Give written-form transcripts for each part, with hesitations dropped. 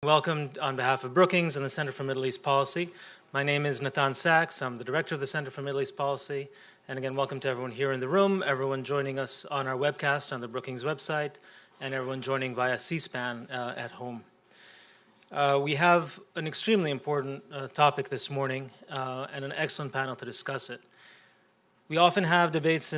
Welcome on behalf of Brookings and the Center for Middle East Policy. My name is Nathan Sachs. I'm the director of the Center for Middle East Policy. And again, welcome to everyone here in the room, everyone joining us on our webcast on the Brookings website, and everyone joining via C-SPAN at home. We have an extremely important topic this morning and an excellent panel to discuss it. We often have debates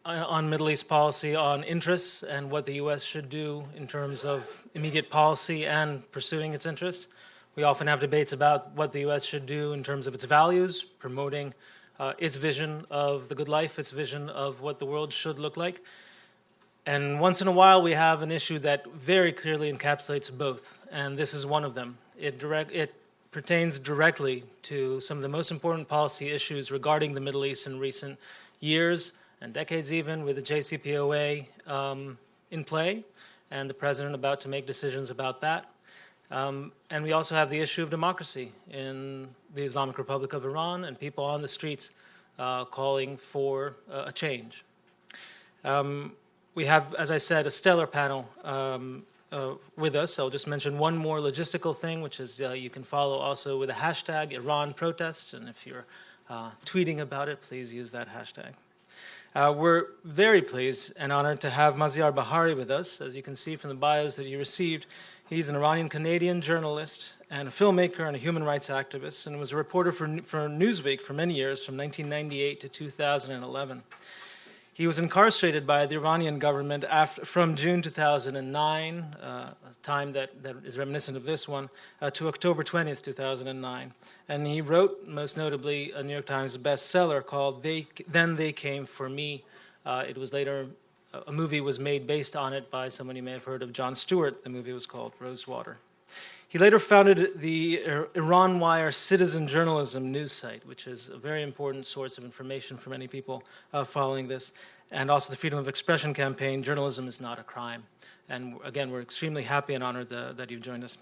on Middle East policy on interests and what the U.S. should do in terms of immediate policy and pursuing its interests. We often have debates about what the U.S. should do in terms of its values, promoting its vision of the good life, its vision of what the world should look like. And once in a while, we have an issue that very clearly encapsulates both, and this is one of them. It pertains directly to some of the most important policy issues regarding the Middle East in recent years and decades even, with the JCPOA in play and the president about to make decisions about that. And we also have the issue of democracy in the Islamic Republic of Iran and people on the streets calling for a change. We have, as I said, a stellar panel with us. I'll just mention one more logistical thing, which is you can follow also with the hashtag Iran protests, and if you're tweeting about it, please use that hashtag. We're very pleased and honored to have Maziar Bahari with us. As you can see from the bios that you received, he's an Iranian-Canadian journalist and a filmmaker and a human rights activist, and was a reporter for Newsweek for many years, from 1998 to 2011. He was incarcerated by the Iranian government from June 2009, a time that is reminiscent of this one, to October 20th, 2009. And he wrote, most notably, a New York Times bestseller called Then They Came For Me. It was later, a movie was made based on it by someone you may have heard of, Jon Stewart. The movie was called Rosewater. He later founded the Iran Wire citizen journalism news site, which is a very important source of information for many people following this, and also the Freedom of Expression campaign, Journalism is Not a Crime. And again, we're extremely happy and honored that you've joined us.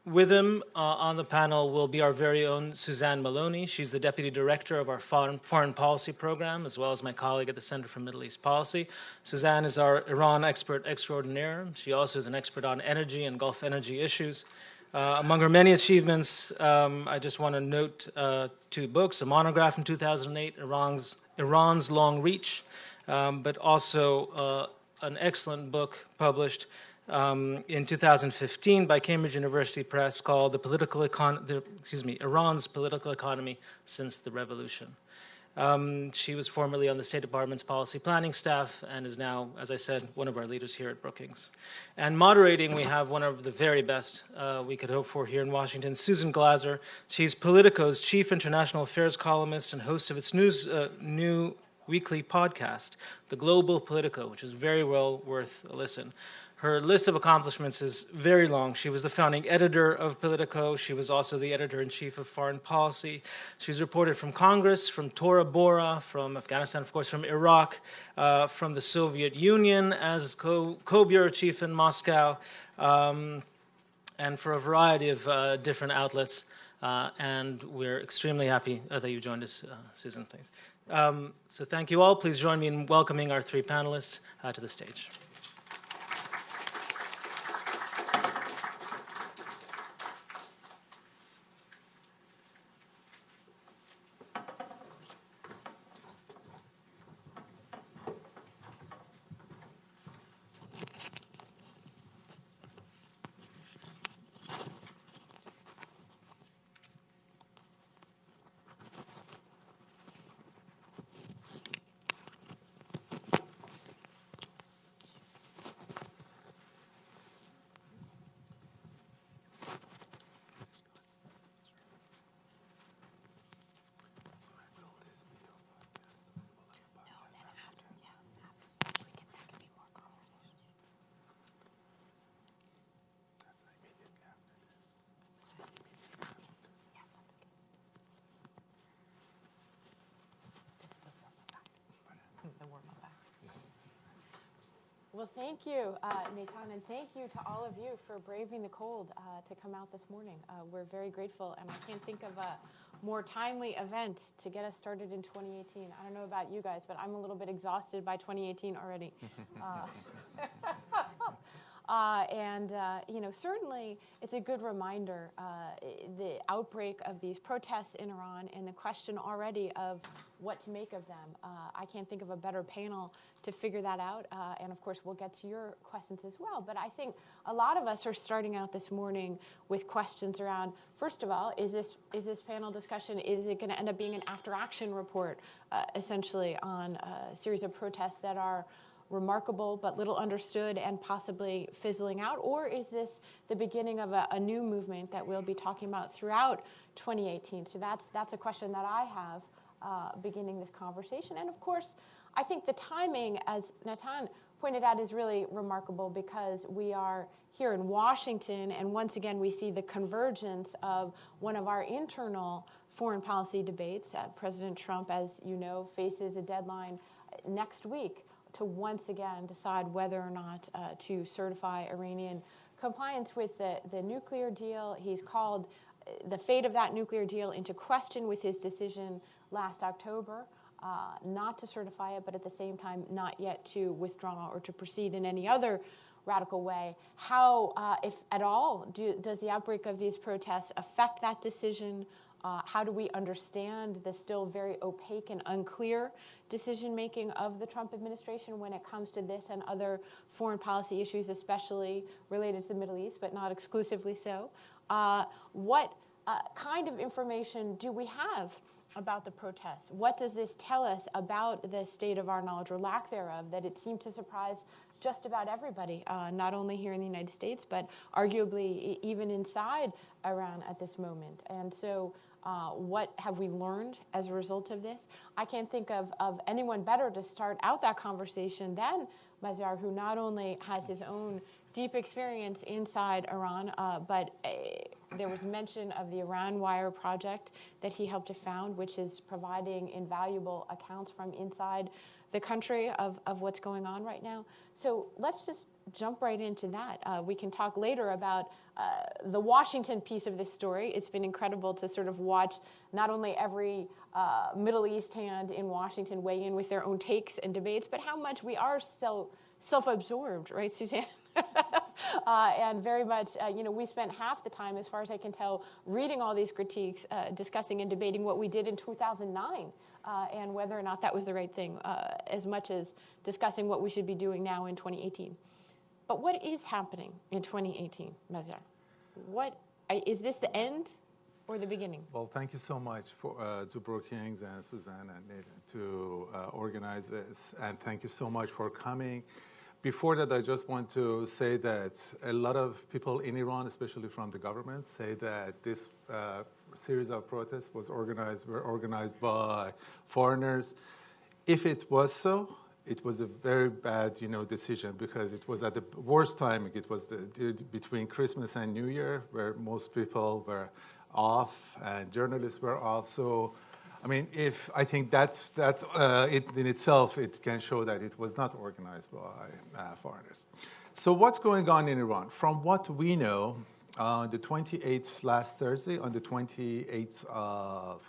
With him on the panel will be our very own Suzanne Maloney. She's the Deputy Director of our Foreign Policy Program, as well as my colleague at the Center for Middle East Policy. Suzanne is our Iran expert extraordinaire. She also is an expert on energy and Gulf energy issues. Among her many achievements, I just want to note two books, a monograph in 2008, Iran's Long Reach, but also an excellent book published in 2015 by Cambridge University Press called Iran's Political Economy Since the Revolution. She was formerly on the State Department's policy planning staff and is now, as I said, one of our leaders here at Brookings. And moderating, we have one of the very best we could hope for here in Washington, Susan Glasser. She's Politico's chief international affairs columnist and host of its new weekly podcast, The Global Politico, which is very well worth a listen. Her list of accomplishments is very long. She was the founding editor of Politico. She was also the editor-in-chief of Foreign Policy. She's reported from Congress, from Tora Bora, from Afghanistan, of course, from Iraq, from the Soviet Union as co-bureau chief in Moscow, and for a variety of different outlets. And we're extremely happy that you joined us, Susan. Thanks. So thank you all. Please join me in welcoming our three panelists to the stage. Well, thank you, Nathan, and thank you to all of you for braving the cold to come out this morning. We're very grateful, and I can't think of a more timely event to get us started in 2018. I don't know about you guys, but I'm a little bit exhausted by 2018 already. Certainly it's a good reminder, the outbreak of these protests in Iran and the question already of what to make of them. I can't think of a better panel to figure that out. And of course, we'll get to your questions as well. But I think a lot of us are starting out this morning with questions around, first of all, is this panel discussion, is it going to end up being an after-action report, essentially, on a series of protests that are remarkable but little understood and possibly fizzling out? Or is this the beginning of a new movement that we'll be talking about throughout 2018? So that's a question that I have beginning this conversation. And of course, I think the timing, as Natan pointed out, is really remarkable because we are here in Washington, and once again we see the convergence of one of our internal foreign policy debates. President Trump, as you know, faces a deadline next week to once again decide whether or not to certify Iranian compliance with the nuclear deal. He's called the fate of that nuclear deal into question with his decision last October not to certify it, but at the same time not yet to withdraw or to proceed in any other radical way. How, if at all, does the outbreak of these protests affect that decision? How do we understand the still very opaque and unclear decision-making of the Trump administration when it comes to this and other foreign policy issues, especially related to the Middle East, but not exclusively so? What kind of information do we have about the protests? What does this tell us about the state of our knowledge or lack thereof that it seemed to surprise just about everybody, not only here in the United States, but arguably even inside Iran at this moment? And so what have we learned as a result of this? I can't think of anyone better to start out that conversation than Mazyar, who not only has his own deep experience inside Iran, but there was mention of the Iran Wire project that he helped to found, which is providing invaluable accounts from inside the country of what's going on right now. So let's just jump right into that. We can talk later about the Washington piece of this story. It's been incredible to sort of watch not only every Middle East hand in Washington weigh in with their own takes and debates, but how much we are so self-absorbed, right, Suzanne? And very much, we spent half the time, as far as I can tell, reading all these critiques, discussing and debating what we did in 2009 and whether or not that was the right thing, as much as discussing what we should be doing now in 2018. But what is happening in 2018, Mazyar? Is this the end or the beginning? Well, thank you so much to Brookings and Suzanne and Nathan to organize this, and thank you so much for coming. Before that, I just want to say that a lot of people in Iran, especially from the government, say that this series of protests were organized by foreigners. If it was so, it was a very bad, decision, because it was at the worst time. It was between Christmas and New Year, where most people were off and journalists were off. So, I think that's it in itself. It can show that it was not organized by foreigners. So, what's going on in Iran? From what we know, the 28th last Thursday, on the 28th of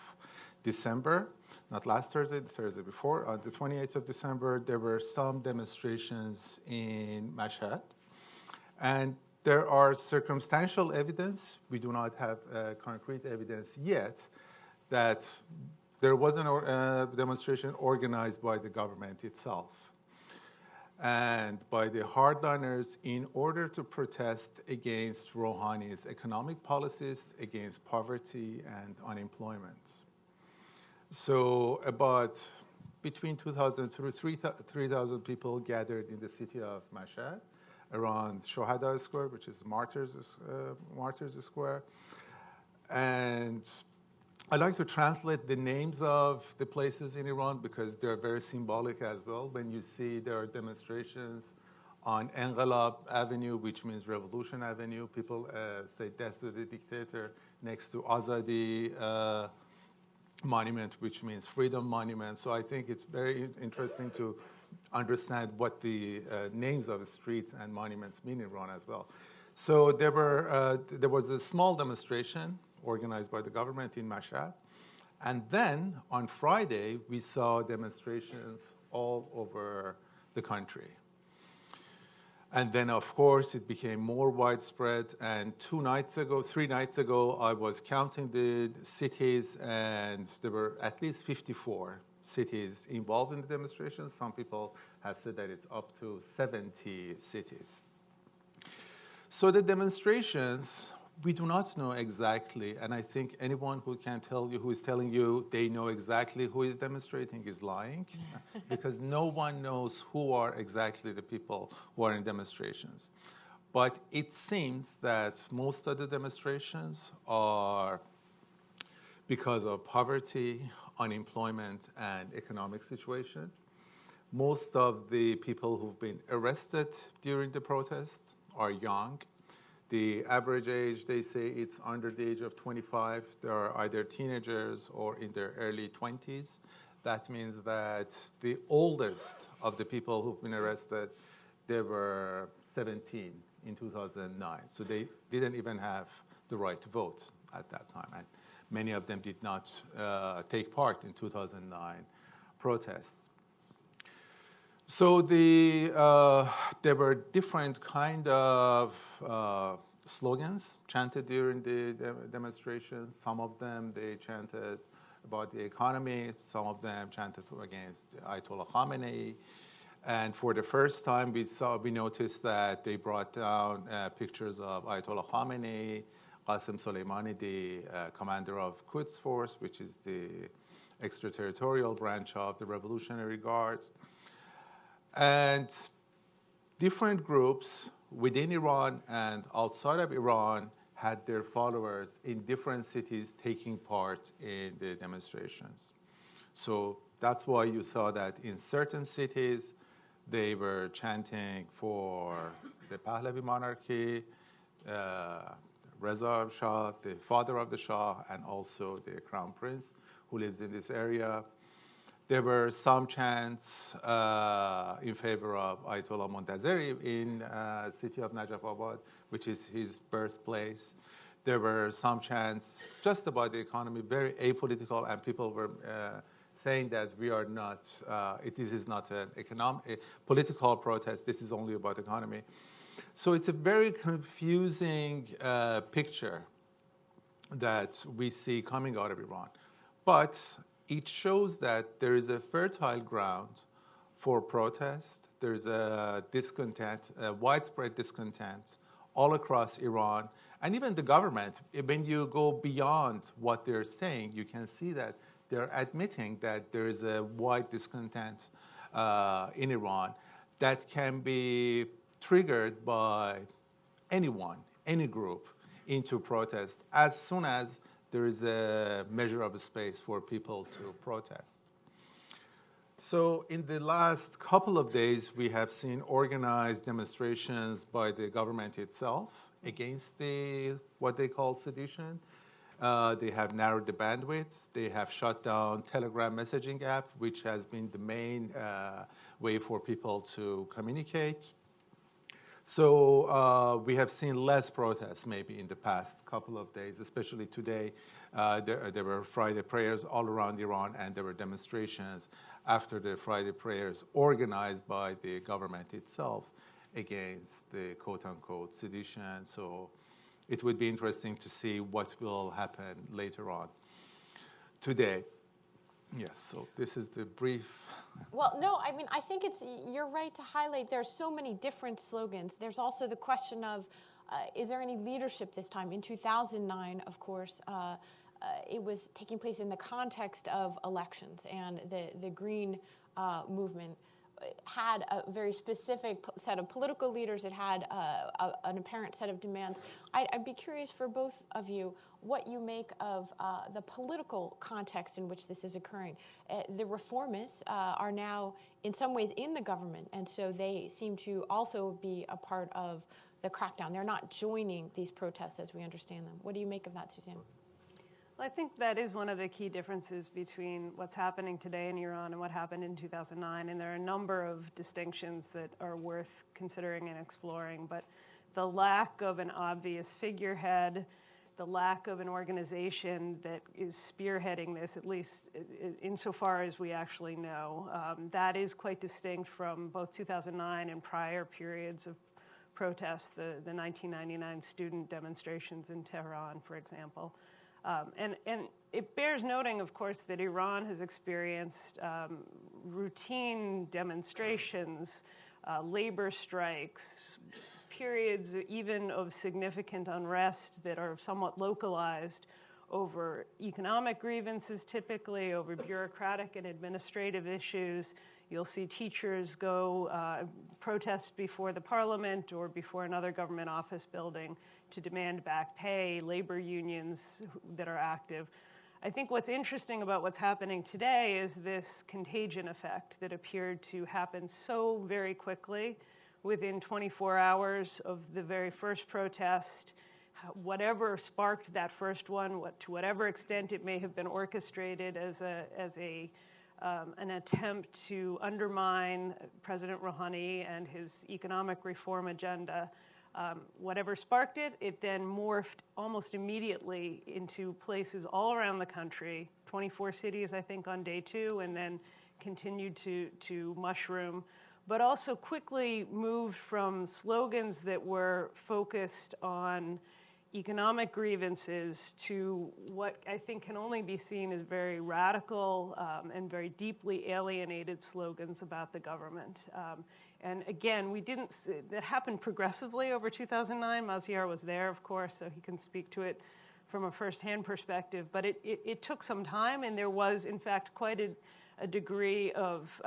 December. Not last Thursday, the Thursday before. On the 28th of December, there were some demonstrations in Mashhad. And there are circumstantial evidence, we do not have concrete evidence yet, that there was a demonstration organized by the government itself and by the hardliners in order to protest against Rouhani's economic policies, against poverty and unemployment. So about between 2,000 to 3,000 people gathered in the city of Mashhad around Shohada Square, which is Martyrs Square. And I like to translate the names of the places in Iran because they're very symbolic as well. When you see there are demonstrations on Enqilab Avenue, which means Revolution Avenue, people say death to the dictator, next to Azadi Monument, which means Freedom Monument. So I think it's very interesting to understand what the names of streets and monuments mean in Iran as well. So there was a small demonstration organized by the government in Mashhad. And then on Friday, we saw demonstrations all over the country. And then, of course, it became more widespread. And 3 nights ago, I was counting the cities, and there were at least 54 cities involved in the demonstrations. Some people have said that it's up to 70 cities. So the demonstrations, we do not know exactly, and I think anyone who can tell you, who is telling you they know exactly who is demonstrating is lying, because no one knows who are exactly the people who are in demonstrations. But it seems that most of the demonstrations are because of poverty, unemployment, and economic situation. Most of the people who've been arrested during the protests are young. The average age, they say it's under the age of 25. They are either teenagers or in their early 20s. That means that the oldest of the people who've been arrested, they were 17 in 2009. So they didn't even have the right to vote at that time. And many of them did not take part in 2009 protests. So there were different kind of slogans chanted during the demonstrations. Some of them, they chanted about the economy. Some of them chanted against Ayatollah Khamenei. And for the first time, we noticed that they brought down pictures of Ayatollah Khamenei, Qasem Soleimani, the commander of Quds Force, which is the extraterritorial branch of the Revolutionary Guards. And different groups within Iran and outside of Iran had their followers in different cities taking part in the demonstrations. So that's why you saw that in certain cities, they were chanting for the Pahlavi monarchy, Reza Shah, the father of the Shah, and also the crown prince who lives in this area. There were some chants in favor of Ayatollah Montazeri in the city of Najaf Abad, which is his birthplace. There were some chants just about the economy, very apolitical, and people were saying that we are not, this is not a political protest, this is only about economy. So it's a very confusing picture that we see coming out of Iran. But it shows that there is a fertile ground for protest. There's a discontent, a widespread discontent all across Iran. And even the government, when you go beyond what they're saying, you can see that they're admitting that there is a wide discontent in Iran that can be triggered by anyone, any group, into protest as soon as there is a measure of space for people to protest. So in the last couple of days, we have seen organized demonstrations by the government itself against what they call sedition. They have narrowed the bandwidth. They have shut down Telegram messaging app, which has been the main way for people to communicate. So we have seen less protests maybe in the past couple of days, especially today. There were Friday prayers all around Iran, and there were demonstrations after the Friday prayers organized by the government itself against the quote-unquote sedition. So it would be interesting to see what will happen later on today. Yes, so this is the brief. Well, no, I mean, I think you're right to highlight there's so many different slogans. There's also the question of, is there any leadership this time? In 2009, of course, it was taking place in the context of elections, and the Green movement had a very specific set of political leaders. It had an apparent set of demands. I'd be curious for both of you what you make of the political context in which this is occurring. The reformists are now in some ways in the government, and so they seem to also be a part of the crackdown. They're not joining these protests as we understand them. What do you make of that, Suzanne? Well, I think that is one of the key differences between what's happening today in Iran and what happened in 2009. And there are a number of distinctions that are worth considering and exploring. But the lack of an obvious figurehead, the lack of an organization that is spearheading this, at least insofar as we actually know, that is quite distinct from both 2009 and prior periods of protests, the 1999 student demonstrations in Tehran, for example. And it bears noting, of course, that Iran has experienced routine demonstrations, labor strikes, periods even of significant unrest that are somewhat localized over economic grievances, typically over bureaucratic and administrative issues. You'll see teachers go protest before the parliament or before another government office building to demand back pay, labor unions that are active. I think what's interesting about what's happening today is this contagion effect that appeared to happen so very quickly within 24 hours of the very first protest. Whatever sparked that first one, to whatever extent it may have been orchestrated as an attempt to undermine President Rouhani and his economic reform agenda. Whatever sparked it, it then morphed almost immediately into places all around the country, 24 cities, I think, on day 2, and then continued to mushroom, but also quickly moved from slogans that were focused on economic grievances to what I think can only be seen as very radical and very deeply alienated slogans about the government. And again, that happened progressively over 2009. Maziar was there, of course, so he can speak to it from a firsthand perspective. But it took some time, and there was, in fact, quite a degree of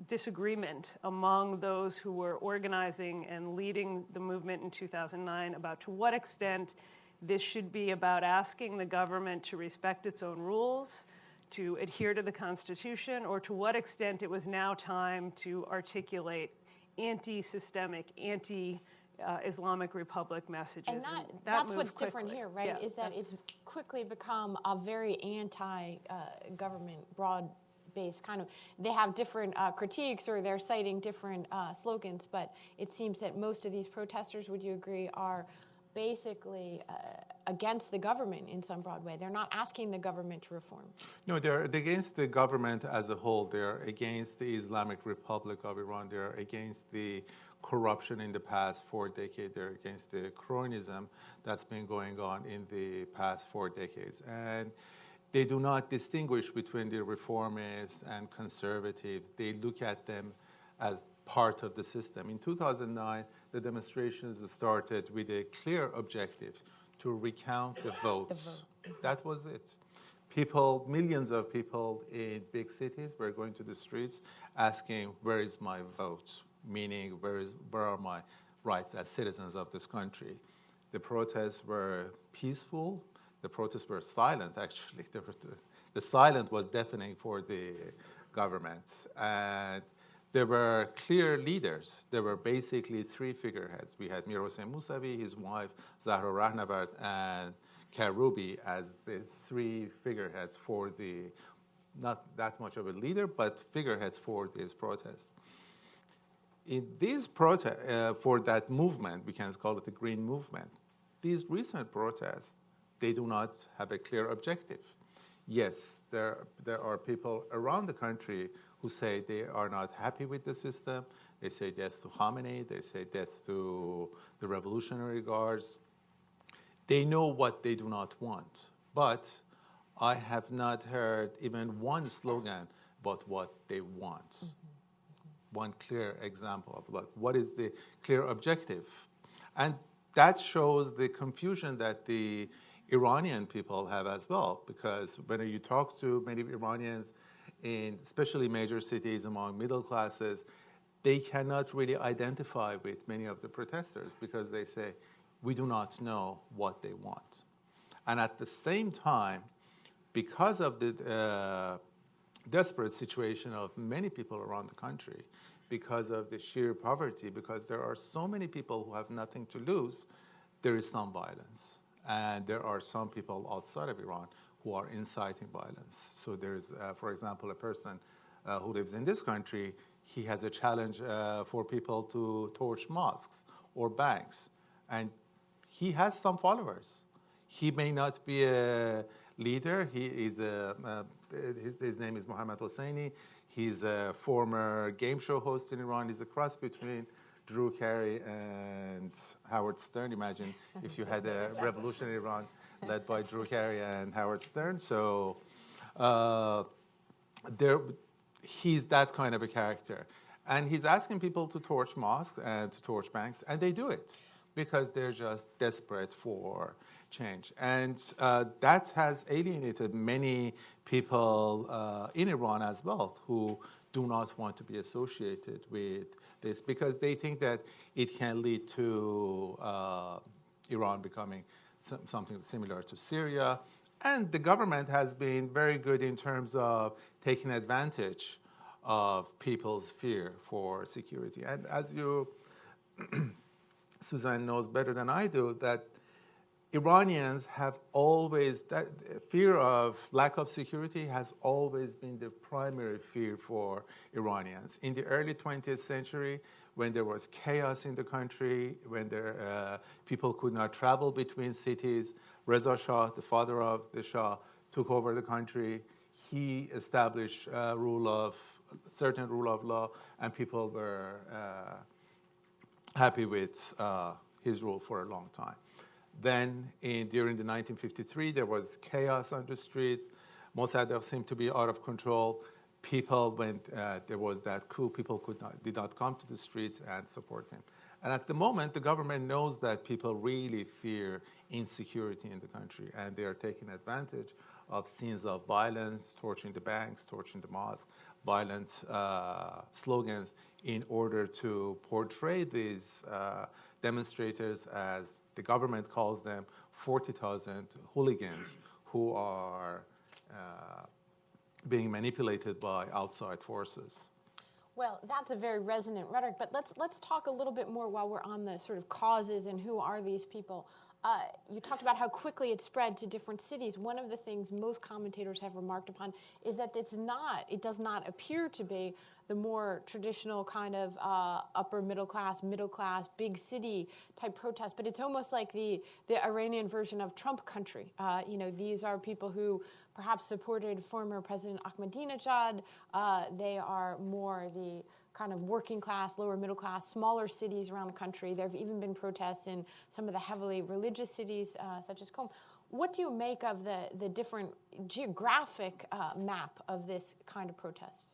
disagreement among those who were organizing and leading the movement in 2009 about to what extent this should be about asking the government to respect its own rules, to adhere to the Constitution, or to what extent it was now time to articulate anti-systemic, anti-Islamic Republic messages. And that's what's quickly. Different here, right? Yeah, is that it's quickly become a very anti-government, broad-based kind of. They have different critiques, or they're citing different slogans, but it seems that most of these protesters, would you agree, are basically against the government in some broad way. They're not asking the government to reform. No, they're against the government as a whole. They're against the Islamic Republic of Iran. They're against the corruption in the past 4 decades. They're against the cronyism that's been going on in the past 4 decades. And they do not distinguish between the reformists and conservatives. They look at them as part of the system. In 2009, the demonstrations started with a clear objective to recount the votes. That was it. Millions of people in big cities were going to the streets asking, where is my vote? Meaning, where are my rights as citizens of this country? The protests were peaceful. The protests were silent, actually. The silence was deafening for the government. And there were clear leaders. There were basically 3 figureheads. We had Mir Hossein Mousavi, his wife, Zahra Rahnavard, and Karoubi as the 3 figureheads for not that much of a leader, but figureheads for this protest. In these protests, for that movement, we can call it the Green Movement, these recent protests, they do not have a clear objective. Yes, there are people around the country who say they are not happy with the system. They say death to Khamenei. They say death to the Revolutionary Guards. They know what they do not want. But I have not heard even one slogan about what they want. Mm-hmm. One clear example of what is the clear objective. And that shows the confusion that the Iranian people have as well, because when you talk to many Iranians, in especially major cities among middle classes, they cannot really identify with many of the protesters because they say, we do not know what they want. And at the same time, because of the desperate situation of many people around the country, because of the sheer poverty, because there are so many people who have nothing to lose, there is some violence. And there are some people outside of Iran who are inciting violence. So there's, for example, a person who lives in this country, he has a challenge for people to torch mosques or banks. And he has some followers. He may not be a leader. He is his name is Mohammad Hosseini. He's a former game show host in Iran. He's a cross between Drew Carey and Howard Stern. Imagine if you had a revolution in Iran led by Drew Carey and Howard Stern. So he's that kind of a character. And he's asking people to torch mosques and to torch banks, and they do it because they're just desperate for change. And that has alienated many people in Iran as well who do not want to be associated with this because they think that it can lead to Iran becoming something similar to Syria. And the government has been very good in terms of taking advantage of people's fear for security. And as you, Suzanne knows better than I do, that Iranians have always, that fear of lack of security has always been the primary fear for Iranians. In the early 20th century, when there was chaos in the country, when people could not travel between cities, Reza Shah, the father of the Shah, took over the country. He established certain rule of law, and people were happy with his rule for a long time. Then, during the 1953, there was chaos on the streets. Mossadegh seemed to be out of control. People, when there was that coup, people did not come to the streets and support him. And at the moment, the government knows that people really fear insecurity in the country, and they are taking advantage of scenes of violence, torching the banks, torching the mosques, violent slogans in order to portray these demonstrators as, the government calls them, 40,000 hooligans who are being manipulated by outside forces. Well, that's a very resonant rhetoric, but let's talk a little bit more while we're on the sort of causes and who are these people. You talked about how quickly it spread to different cities. One of the things most commentators have remarked upon is that it does not appear to be the more traditional kind of upper middle class, big city type protest, but it's almost like the Iranian version of Trump country. These are people who perhaps supported former President Ahmadinejad. They are more the kind of working class, lower middle class, smaller cities around the country. There have even been protests in some of the heavily religious cities, such as Qom. What do you make of the different geographic map of this kind of protest?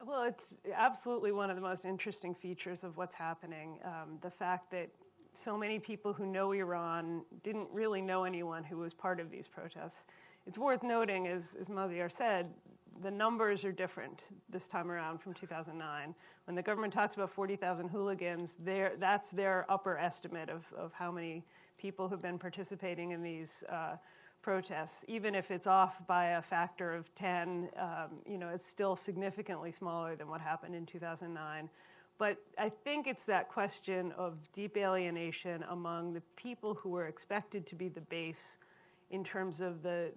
Well, it's absolutely one of the most interesting features of what's happening. The fact that so many people who know Iran didn't really know anyone who was part of these protests. It's worth noting, as Maziar said, the numbers are different this time around from 2009. When the government talks about 40,000 hooligans, that's their upper estimate of how many people have been participating in these protests. Even if it's off by a factor of 10, it's still significantly smaller than what happened in 2009. But I think it's that question of deep alienation among the people who were expected to be the base in terms of the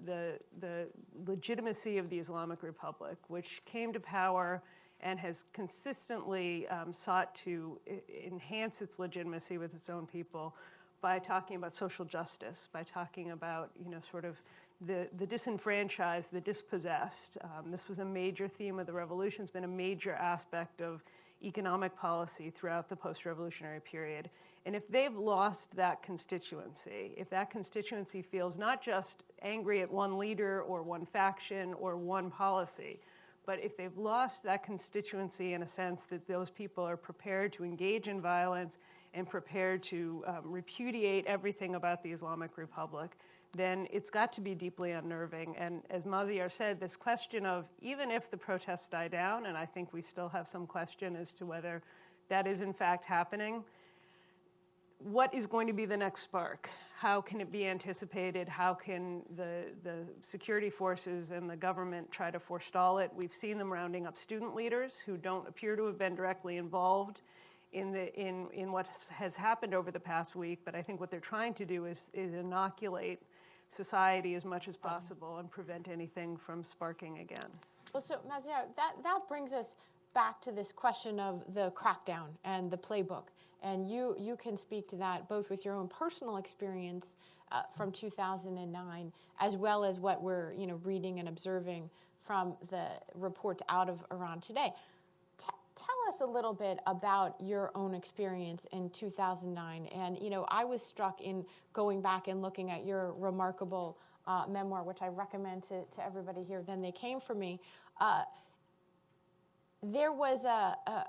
legitimacy of the Islamic Republic, which came to power and has consistently sought to enhance its legitimacy with its own people by talking about social justice, by talking about sort of the disenfranchised, the dispossessed. This was a major theme of the revolution. It's been a major aspect of economic policy throughout the post-revolutionary period. And if they've lost that constituency, if that constituency feels not just angry at one leader or one faction or one policy, but if they've lost that constituency in a sense that those people are prepared to engage in violence and prepared to repudiate everything about the Islamic Republic, then it's got to be deeply unnerving. And as Maziar said, this question of even if the protests die down, and I think we still have some question as to whether that is in fact happening, what is going to be the next spark? How can it be anticipated? How can the security forces and the government try to forestall it? We've seen them rounding up student leaders who don't appear to have been directly involved in what has happened over the past week, but I think what they're trying to do is inoculate society as much as possible and prevent anything from sparking again. Well, so Maziar, that brings us back to this question of the crackdown and the playbook. And you can speak to that both with your own personal experience from 2009, as well as what we're reading and observing from the reports out of Iran today. tell us a little bit about your own experience in 2009. And, I was struck in going back and looking at your remarkable memoir, which I recommend to everybody here, Then They Came For Me. There was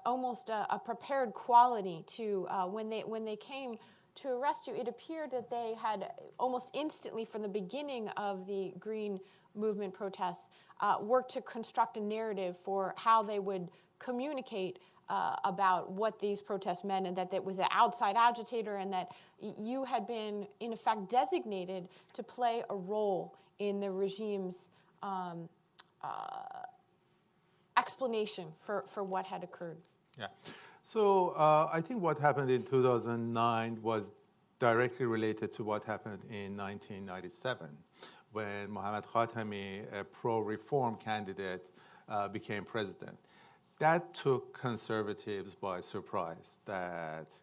almost a prepared quality to when they came to arrest you. It appeared that they had almost instantly, from the beginning of the Green Movement protests, worked to construct a narrative for how they would communicate about what these protests meant, and that it was an outside agitator, and that you had been, in effect, designated to play a role in the regime's explanation for what had occurred. Yeah. So I think what happened in 2009 was directly related to what happened in 1997, when Mohammad Khatami, a pro-reform candidate, became president. That took conservatives by surprise, that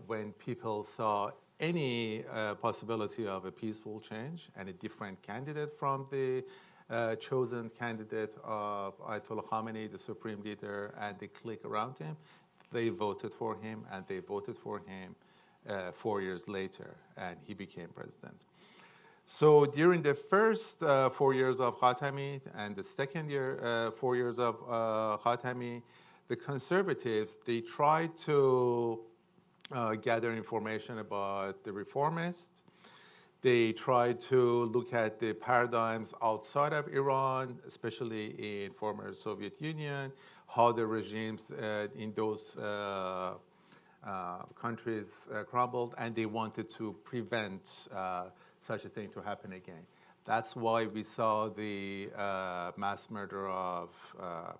when people saw any possibility of a peaceful change and a different candidate from the chosen candidate of Ayatollah Khamenei, the supreme leader, and the clique around him, they voted for him, and they voted for him 4 years later, and he became president. So during the first 4 years of Khatami and the second 4 years of Khatami, the conservatives, they tried to gather information about the reformists. They tried to look at the paradigms outside of Iran, especially in former Soviet Union, how the regimes in those countries crumbled, and they wanted to prevent such a thing to happen again. That's why we saw the mass murder of,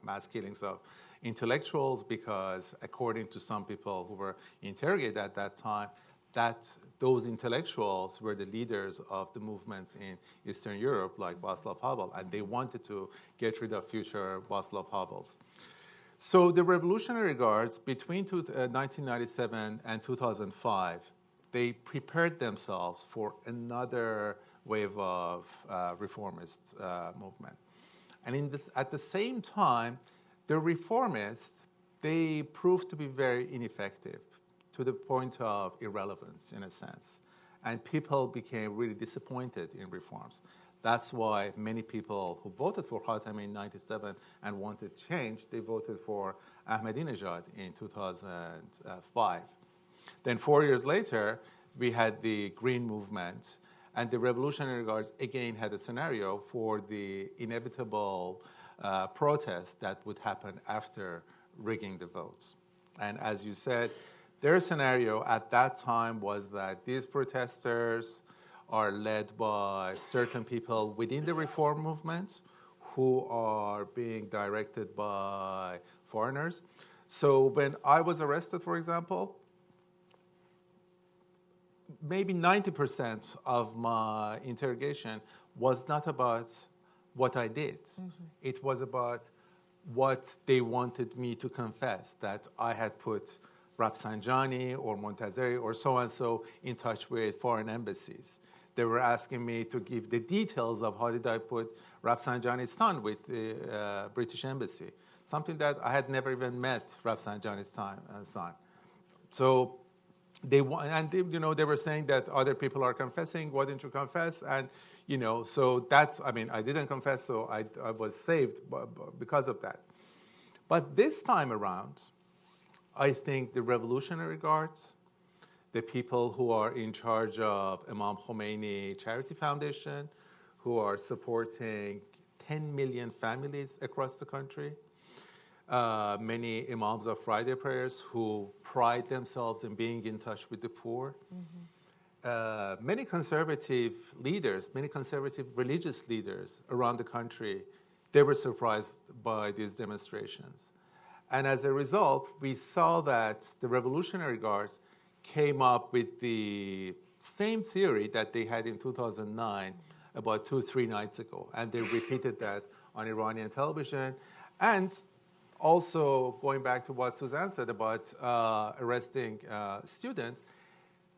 mass killings of intellectuals, because according to some people who were interrogated at that time, that those intellectuals were the leaders of the movements in Eastern Europe, like Václav Havel, and they wanted to get rid of future Václav Havels. So the Revolutionary Guards, between 1997 and 2005, they prepared themselves for another wave of reformist movement. And at the same time, the reformists, they proved to be very ineffective, to the point of irrelevance, in a sense. And people became really disappointed in reforms. That's why many people who voted for Khatami in 1997 and wanted change, they voted for Ahmadinejad in 2005. Then 4 years later, we had the Green Movement, and the Revolutionary Guards again had a scenario for the inevitable protest that would happen after rigging the votes. And as you said, their scenario at that time was that these protesters are led by certain people within the reform movement who are being directed by foreigners. So when I was arrested, for example, maybe 90% of my interrogation was not about what I did. Mm-hmm. It was about what they wanted me to confess, that I had put Rafsanjani or Montazeri or so-and-so in touch with foreign embassies. They were asking me to give the details of how did I put Rafsanjani's son with the British embassy, something that I had never even met Rafsanjani's son. So they were saying that other people are confessing. Why didn't you confess? And so that's, I didn't confess, so I was saved because of that. But this time around, I think the Revolutionary Guards, the people who are in charge of Imam Khomeini Charity Foundation, who are supporting 10 million families across the country, many imams of Friday prayers who pride themselves in being in touch with the poor, mm-hmm. Many conservative leaders, many conservative religious leaders around the country, they were surprised by these demonstrations. And as a result, we saw that the Revolutionary Guards came up with the same theory that they had in 2009 about 2-3 nights ago. And they repeated that on Iranian television. And also, going back to what Suzanne said about arresting students,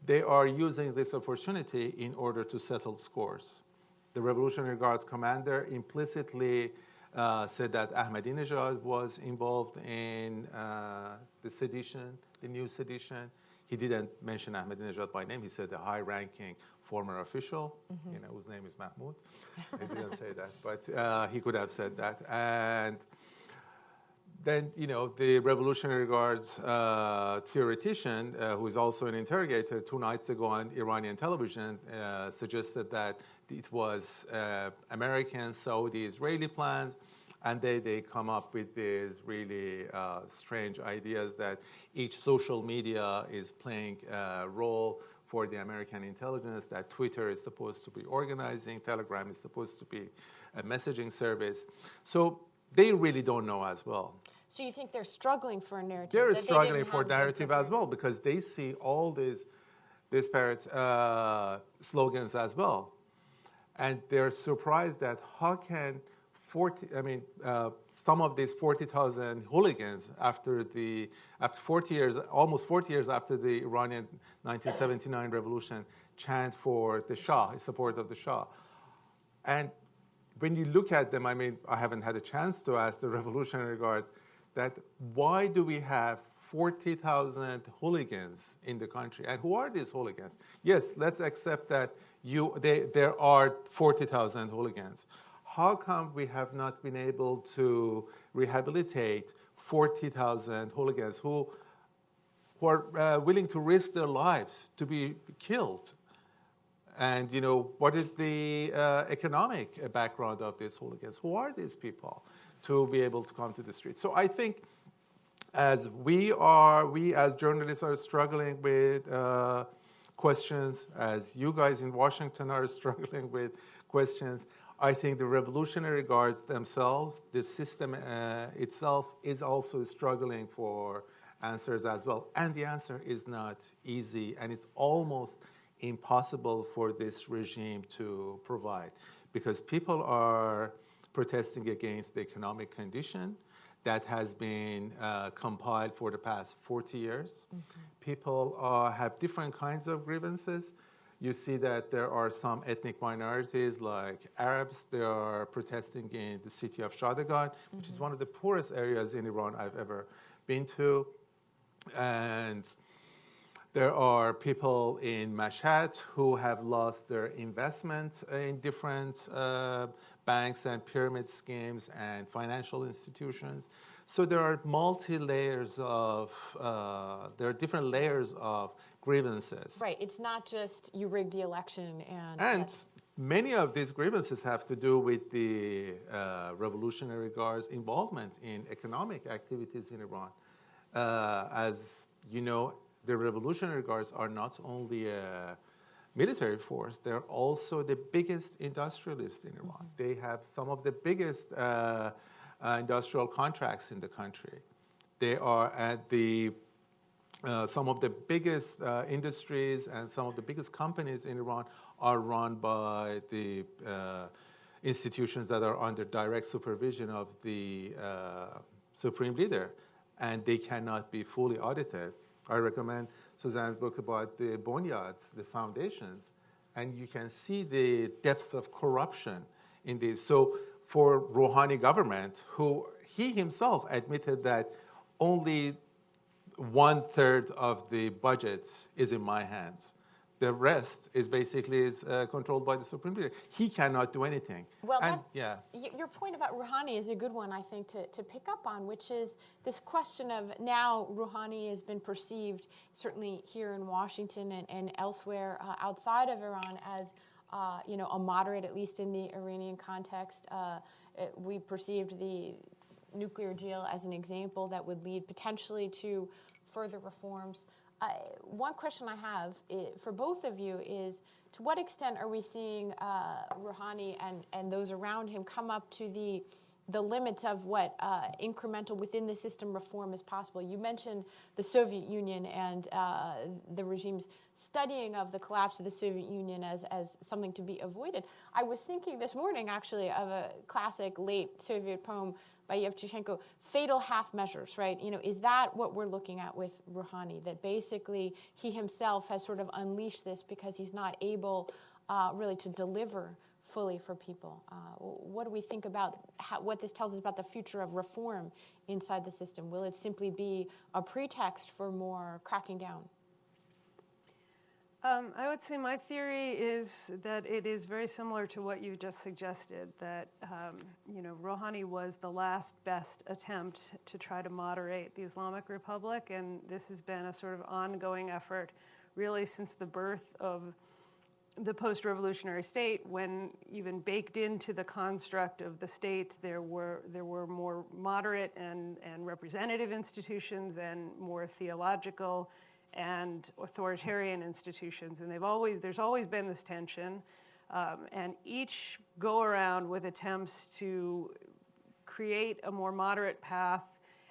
they are using this opportunity in order to settle scores. The Revolutionary Guards commander implicitly said that Ahmadinejad was involved in the sedition, the new sedition. He didn't mention Ahmadinejad by name. He said a high-ranking former official, whose name is Mahmoud. He didn't say that, but he could have said that. And then, the Revolutionary Guard's theoretician, who is also an interrogator, 2 nights ago on Iranian television, suggested that it was American, Saudi, Israeli plans, and they come up with these really strange ideas that each social media is playing a role for the American intelligence, that Twitter is supposed to be organizing, Telegram is supposed to be a messaging service. So they really don't know as well. So you think they're struggling for a narrative? They're struggling for narrative as well because they see all these disparate slogans as well. And they're surprised that how can some of these 40,000 hooligans after 40 years, almost 40 years after the Iranian 1979 revolution, chant for the Shah, in support of the Shah. And when you look at them, I haven't had a chance to ask the Revolutionary Guards that why do we have 40,000 hooligans in the country? And who are these hooligans? Yes, let's accept that there are 40,000 hooligans. How come we have not been able to rehabilitate 40,000 hooligans who are willing to risk their lives to be killed? And what is the economic background of these hooligans? Who are these people to be able to come to the street? So I think as we as journalists are struggling with questions, as you guys in Washington are struggling with questions, I think the Revolutionary Guards themselves, the system itself, is also struggling for answers as well. And the answer is not easy, and it's almost impossible for this regime to provide, because people are protesting against the economic condition that has been compiled for the past 40 years. People have different kinds of grievances. You see that there are some ethnic minorities like Arabs. They are protesting in the city of Shadagan, which is one of the poorest areas in Iran I've ever been to. And there are people in Mashhad who have lost their investment in different banks and pyramid schemes and financial institutions. So there are there are different layers of grievances. Right. It's not just you rigged the election and many of these grievances have to do with the Revolutionary Guard's involvement in economic activities in Iran. As you know, the Revolutionary Guards are not only a military force, they're also the biggest industrialists in Iran. They have some of the biggest industrial contracts in the country. They are at some of the biggest industries and some of the biggest companies in Iran are run by the institutions that are under direct supervision of the supreme leader, and they cannot be fully audited. I recommend Suzanne's book about the bonyads, the foundations, and you can see the depths of corruption in this. So for Rouhani government, who he himself admitted that only 1/3 of the budget is in my hands. The rest is basically controlled by the supreme leader. He cannot do anything. Well, your point about Rouhani is a good one, I think, to pick up on, which is this question of now Rouhani has been perceived, certainly here in Washington and elsewhere outside of Iran, as a moderate, at least in the Iranian context. We perceived the nuclear deal as an example that would lead potentially to further reforms. One question I have for both of you is, to what extent are we seeing Rouhani and those around him come up to the limits of what incremental within the system reform is possible? You mentioned the Soviet Union and the regime's studying of the collapse of the Soviet Union as something to be avoided. I was thinking this morning, actually, of a classic late Soviet poem by Yevtushenko, Fatal Half Measures, right? Is that what we're looking at with Rouhani, that basically he himself has sort of unleashed this because he's not able really to deliver fully for people. What do we think about what this tells us about the future of reform inside the system? Will it simply be a pretext for more cracking down? I would say my theory is that it is very similar to what you just suggested, that Rouhani was the last best attempt to try to moderate the Islamic Republic, and this has been a sort of ongoing effort really since the birth of the post-revolutionary state, when even baked into the construct of the state, there were more moderate and representative institutions and more theological and authoritarian institutions, and there's always been this tension, and each go around with attempts to create a more moderate path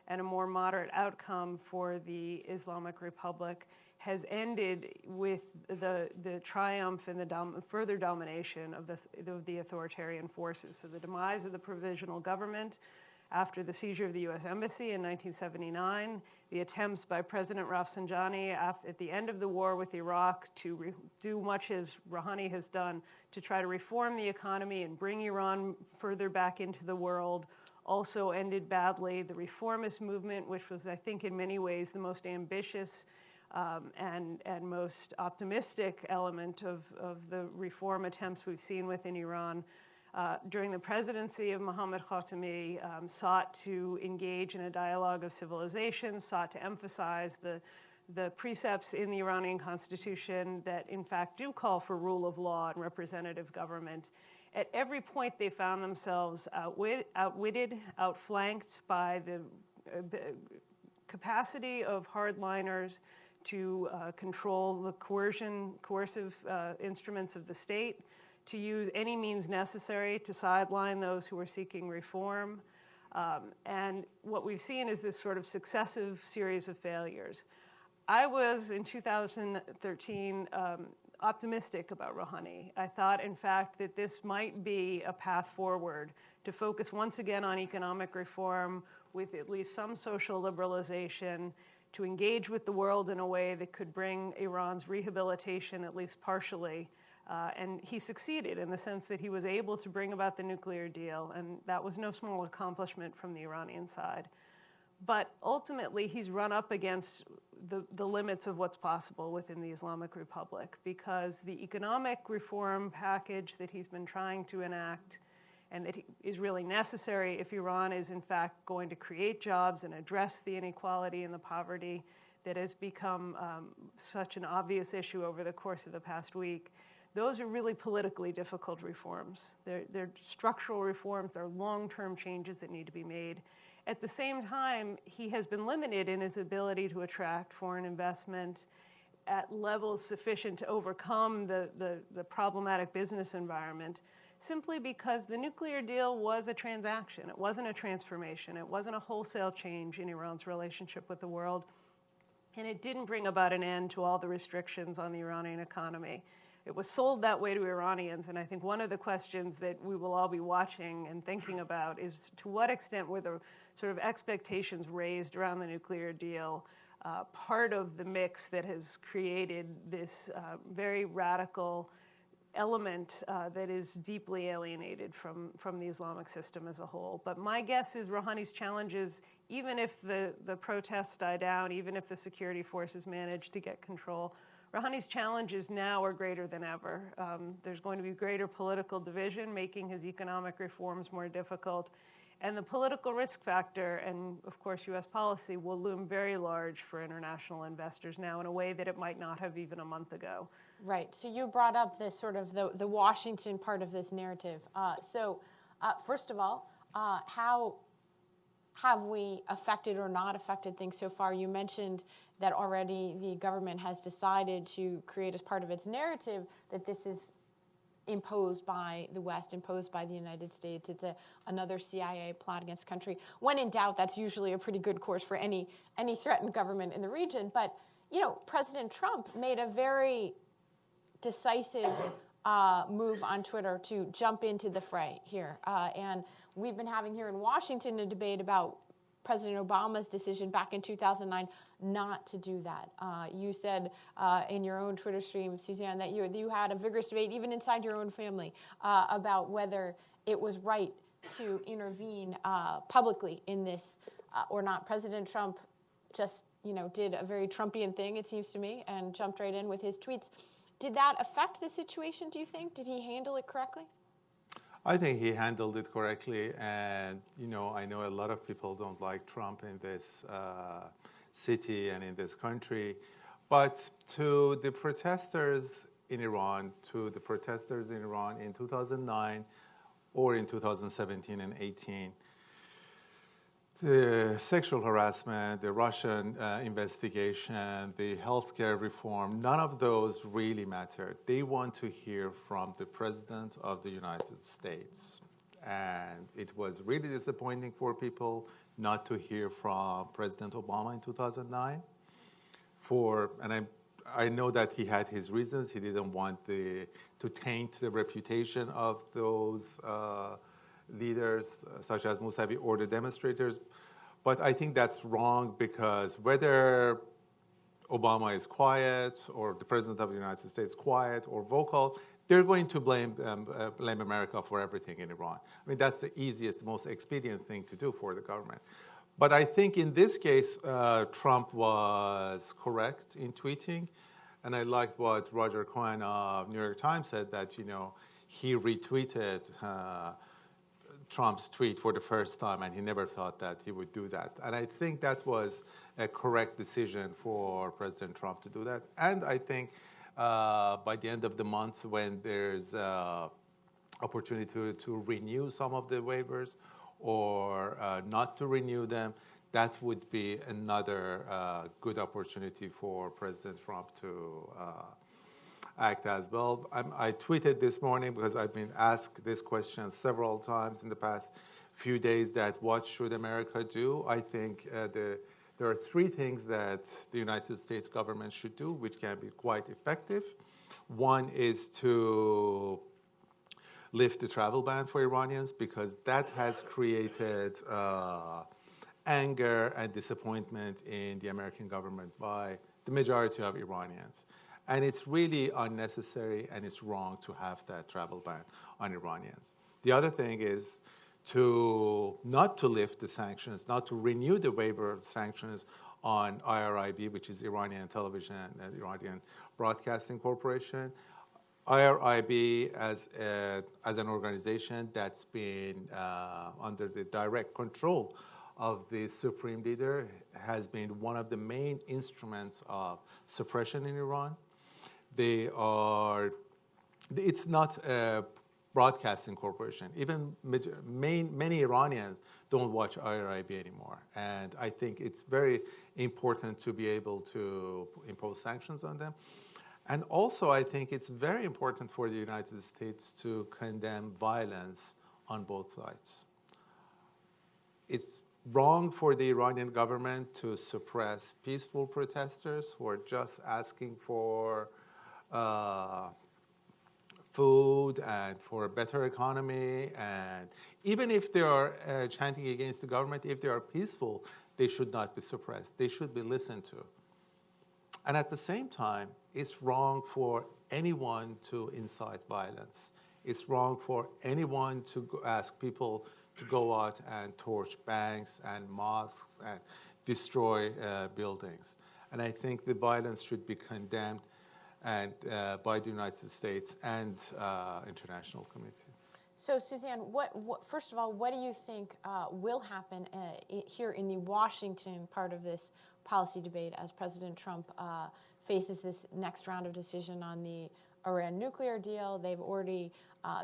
and a more moderate outcome for the Islamic Republic has ended with the triumph and the further domination of the authoritarian forces. So the demise of the provisional government after the seizure of the U.S. Embassy in 1979, the attempts by President Rafsanjani at the end of the war with Iraq to do much as Rouhani has done to try to reform the economy and bring Iran further back into the world, also ended badly. The reformist movement, which was, I think, in many ways the most ambitious and most optimistic element of the reform attempts we've seen within Iran, during the presidency of Mohammad Khatami, sought to engage in a dialogue of civilizations, sought to emphasize the precepts in the Iranian constitution that in fact do call for rule of law and representative government. At every point they found themselves outwitted, outflanked by the capacity of hardliners to control the coercive instruments of the state, to use any means necessary to sideline those who are seeking reform. And what we've seen is this sort of successive series of failures. I was, in 2013, optimistic about Rouhani. I thought, in fact, that this might be a path forward to focus once again on economic reform with at least some social liberalization, to engage with the world in a way that could bring Iran's rehabilitation, at least partially. And he succeeded in the sense that he was able to bring about the nuclear deal, and that was no small accomplishment from the Iranian side. But ultimately, he's run up against the limits of what's possible within the Islamic Republic, because the economic reform package that he's been trying to enact and that is really necessary if Iran is in fact going to create jobs and address the inequality and the poverty that has become such an obvious issue over the course of the past week, those are really politically difficult reforms. They're structural reforms, they're long-term changes that need to be made. At the same time, he has been limited in his ability to attract foreign investment at levels sufficient to overcome the problematic business environment, simply because the nuclear deal was a transaction. It wasn't a transformation. It wasn't a wholesale change in Iran's relationship with the world. And it didn't bring about an end to all the restrictions on the Iranian economy. It was sold that way to Iranians, and I think one of the questions that we will all be watching and thinking about is to what extent were the sort of expectations raised around the nuclear deal part of the mix that has created this very radical element that is deeply alienated from the Islamic system as a whole. But my guess is Rouhani's challenges, even if the protests die down, even if the security forces manage to get control, Rouhani's challenges now are greater than ever. There's going to be greater political division, making his economic reforms more difficult. And the political risk factor and, of course, U.S. policy will loom very large for international investors now in a way that it might not have even a month ago. Right. So you brought up this sort of the Washington part of this narrative. First of all, how have we affected or not affected things so far? You mentioned that already the government has decided to create as part of its narrative that this is imposed by the West, imposed by the United States. It's another CIA plot against the country. When in doubt, that's usually a pretty good course for any threatened government in the region. But, President Trump made a very decisive move on Twitter to jump into the fray here. And we've been having here in Washington a debate about President Obama's decision back in 2009 not to do that. You said in your own Twitter stream, Suzanne, that you had a vigorous debate, even inside your own family, about whether it was right to intervene publicly in this or not. President Trump just did a very Trumpian thing, it seems to me, and jumped right in with his tweets. Did that affect the situation, do you think? Did he handle it correctly? I think he handled it correctly, and I know a lot of people don't like Trump in this city and in this country, but to the protesters in Iran, in 2009 or in 2017 and 18, the sexual harassment, the Russian investigation, the healthcare reform, none of those really mattered. They want to hear from the President of the United States. And it was really disappointing for people not to hear from President Obama in 2009. And I know that he had his reasons. He didn't want to taint the reputation of those leaders such as Mousavi or the demonstrators. But I think that's wrong, because whether Obama is quiet or the President of the United States quiet or vocal, they're going to blame America for everything in Iran. I mean, that's the easiest, most expedient thing to do for the government. But I think in this case, Trump was correct in tweeting. And I liked what Roger Cohen of New York Times said, that, he retweeted Trump's tweet for the first time, and he never thought that he would do that. And I think that was a correct decision for President Trump to do that. And I think by the end of the month, when there's opportunity to renew some of the waivers or not to renew them, that would be another good opportunity for President Trump to act as well. I tweeted this morning, because I've been asked this question several times in the past few days, that what should America do? I think there are three things that the United States government should do, which can be quite effective. One is to lift the travel ban for Iranians, because that has created anger and disappointment in the American government by the majority of Iranians. And it's really unnecessary, and it's wrong to have that travel ban on Iranians. The other thing is not to lift the sanctions, not to renew the waiver of sanctions on IRIB, which is Iranian Television and Iranian Broadcasting Corporation. IRIB, as an organization that's been under the direct control of the supreme leader, has been one of the main instruments of suppression in Iran. It's not a broadcasting corporation. Even many Iranians don't watch IRIB anymore. And I think it's very important to be able to impose sanctions on them. And also, I think it's very important for the United States to condemn violence on both sides. It's wrong for the Iranian government to suppress peaceful protesters who are just asking for food and for a better economy. And even if they are chanting against the government, if they are peaceful, they should not be suppressed. They should be listened to. And at the same time, it's wrong for anyone to incite violence. It's wrong for anyone to ask people to go out and torch banks and mosques and destroy buildings. And I think the violence should be condemned by the United States and international community. So, Suzanne, first of all, what do you think will happen here in the Washington part of this policy debate as President Trump faces this next round of decision on the Iran nuclear deal? They've already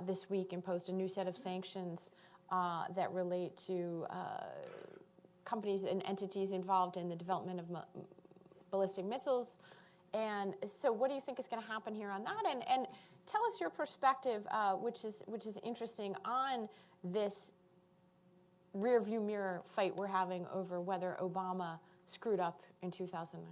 this week imposed a new set of sanctions that relate to companies and entities involved in the development of ballistic missiles. And so what do you think is going to happen here on that? And tell us your perspective, which is interesting, on this rearview mirror fight we're having over whether Obama screwed up in 2009.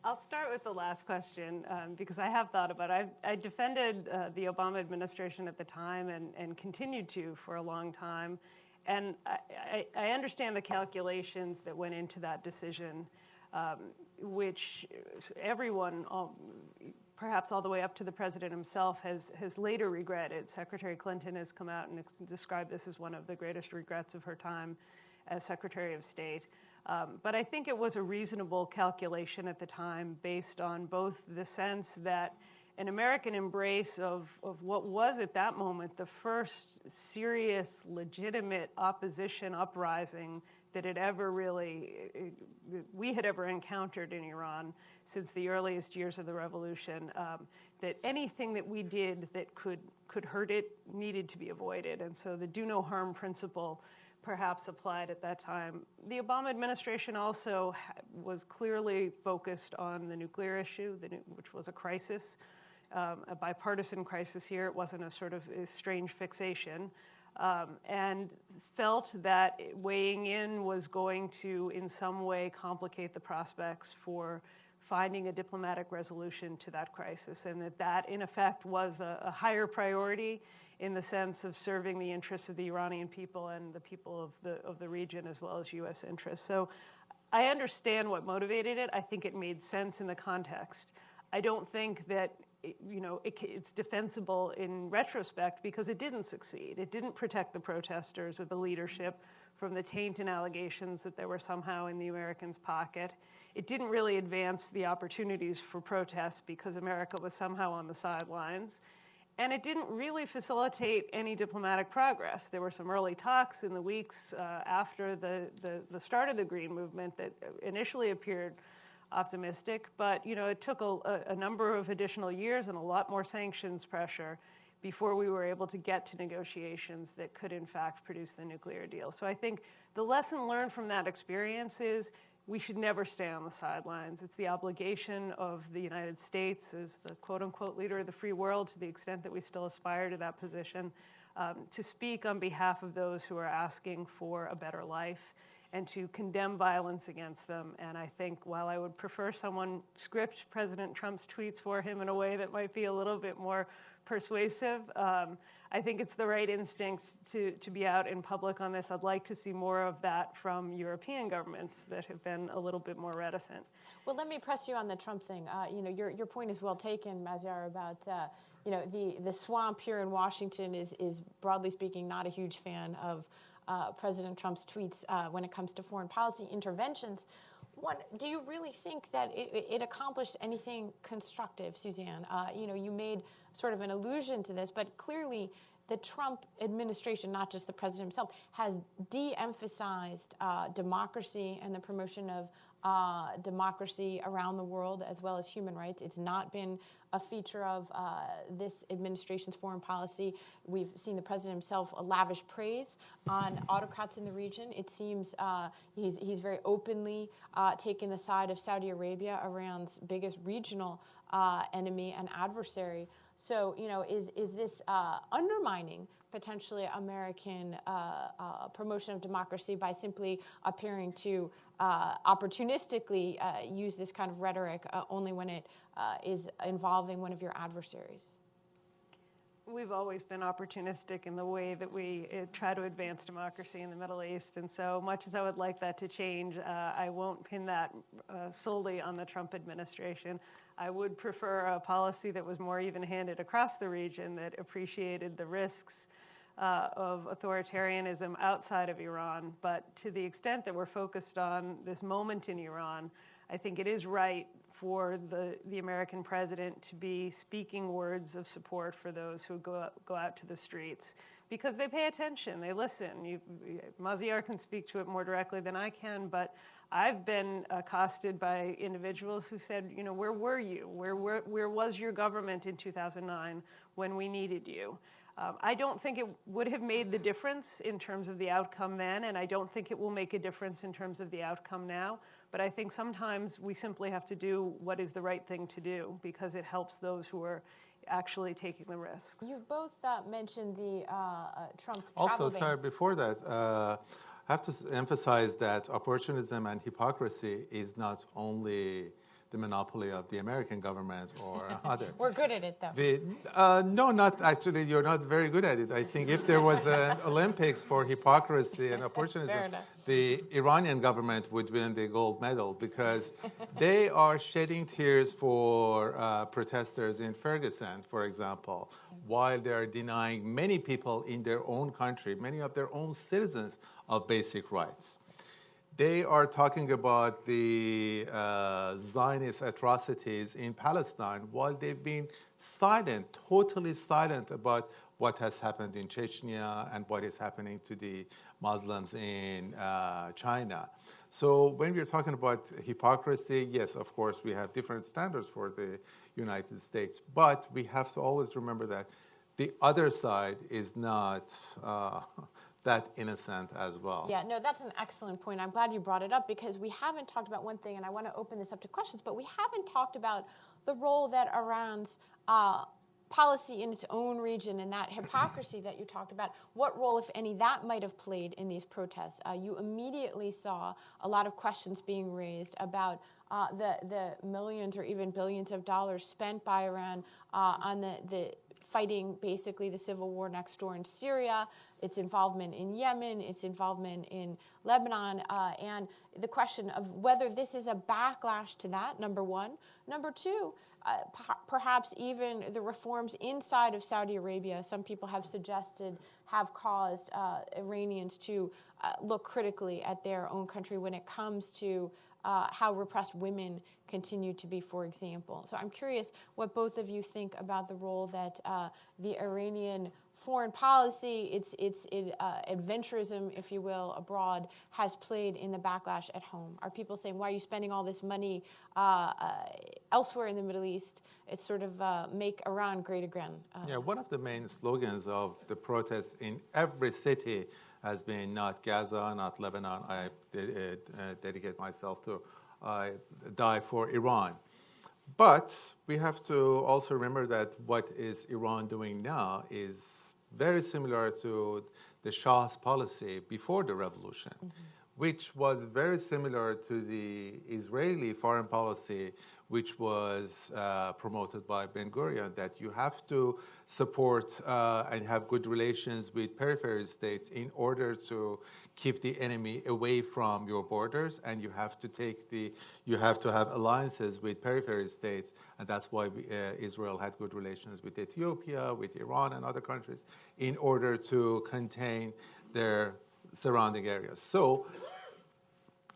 I'll start with the last question because I have thought about it. I defended the Obama administration at the time and continued to for a long time. And I understand the calculations that went into that decision, which everyone, perhaps all the way up to the president himself, has later regretted. Secretary Clinton has come out and described this as one of the greatest regrets of her time as Secretary of State. But I think it was a reasonable calculation at the time based on both the sense that an American embrace of what was at that moment the first serious, legitimate opposition uprising that we had ever encountered in Iran since the earliest years of the revolution, that anything that we did that could hurt it needed to be avoided. And so the do no harm principle perhaps applied at that time. The Obama administration also was clearly focused on the nuclear issue, which was a crisis, a bipartisan crisis here. It wasn't a sort of a strange fixation, and felt that weighing in was going to, in some way, complicate the prospects for finding a diplomatic resolution to that crisis, and that in effect, was a higher priority in the sense of serving the interests of the Iranian people and the people of the region, as well as U.S. interests. So I understand what motivated it. I think it made sense in the context. I don't think that it's defensible in retrospect because it didn't succeed. It didn't protect the protesters or the leadership from the taint and allegations that they were somehow in the Americans' pocket. It didn't really advance the opportunities for protests because America was somehow on the sidelines. And it didn't really facilitate any diplomatic progress. There were some early talks in the weeks after the start of the Green Movement that initially appeared optimistic, but it took a number of additional years and a lot more sanctions pressure before we were able to get to negotiations that could in fact produce the nuclear deal. So I think the lesson learned from that experience is we should never stay on the sidelines. It's the obligation of the United States as the quote-unquote leader of the free world, to the extent that we still aspire to that position, to speak on behalf of those who are asking for a better life and to condemn violence against them. And I think while I would prefer someone script President Trump's tweets for him in a way that might be a little bit more persuasive, I think it's the right instinct to be out in public on this. I'd like to see more of that from European governments that have been a little bit more reticent. Well, let me press you on the Trump thing. Your point is well taken, Maziar, about the swamp here in Washington is broadly speaking not a huge fan of President Trump's tweets when it comes to foreign policy interventions. Do you really think that it accomplished anything constructive, Suzanne? You made sort of an allusion to this, but clearly the Trump administration, not just the president himself, has de-emphasized democracy and the promotion of democracy around the world, as well as human rights. It's not been a feature of this administration's foreign policy. We've seen the president himself lavish praise on autocrats in the region. It seems he's very openly taken the side of Saudi Arabia, Iran's biggest regional enemy and adversary. So, is this undermining potentially American promotion of democracy by simply appearing to opportunistically use this kind of rhetoric only when it is involving one of your adversaries? We've always been opportunistic in the way that we try to advance democracy in the Middle East, and so much as I would like that to change, I won't pin that solely on the Trump administration. I would prefer a policy that was more even-handed across the region, that appreciated the risks of authoritarianism outside of Iran. But to the extent that we're focused on this moment in Iran, I think it is right for the American president to be speaking words of support for those who go out to the streets, because they pay attention, they listen. Maziar can speak to it more directly than I can, but I've been accosted by individuals who said, where were you? Where was your government in 2009 when we needed you? I don't think it would have made the difference in terms of the outcome then, and I don't think it will make a difference in terms of the outcome now. But I think sometimes we simply have to do what is the right thing to do because it helps those who are actually taking the risks. You both mentioned the Trump Also, travel sorry, ban. before that, I have to emphasize that opportunism and hypocrisy is not only the monopoly of the American government or other. We're good at it, though. No, not actually. You're not very good at it. I think if there was an Olympics for hypocrisy and opportunism, the Iranian government would win the gold medal because they are shedding tears for protesters in Ferguson, for example, while they are denying many people in their own country, many of their own citizens, of basic rights. They are talking about the Zionist atrocities in Palestine while they've been silent, totally silent about what has happened in Chechnya and what is happening to the Muslims in China. So when we're talking about hypocrisy, yes, of course, we have different standards for the United States, but we have to always remember that the other side is not that innocent as well. Yeah, no, that's an excellent point. I'm glad you brought it up because we haven't talked about one thing, and I want to open this up to questions, but we haven't talked about the role that Iran's policy in its own region and that hypocrisy that you talked about, what role, if any, that might have played in these protests. You immediately saw a lot of questions being raised about the millions or even billions of dollars spent by Iran on the fighting basically the civil war next door in Syria, its involvement in Yemen, its involvement in Lebanon, and the question of whether this is a backlash to that, number one. Number two, perhaps even the reforms inside of Saudi Arabia, some people have suggested, have caused Iranians to look critically at their own country when it comes to how repressed women continue to be, for example. So I'm curious what both of you think about the role that the Iranian foreign policy, its adventurism, if you will, abroad, has played in the backlash at home. Are people saying, why are you spending all this money elsewhere in the Middle East? It's sort of make Iran great again. Yeah, one of the main slogans of the protests in every city has been not Gaza, not Lebanon. I dedicate myself to die for Iran. But we have to also remember that what is Iran doing now is very similar to the Shah's policy before the revolution, which was very similar to the Israeli foreign policy, which was promoted by Ben-Gurion, that you have to support and have good relations with periphery states in order to keep the enemy away from your borders, and you have to have alliances with periphery states, and that's why Israel had good relations with Ethiopia, with Iran, and other countries in order to contain their surrounding areas. So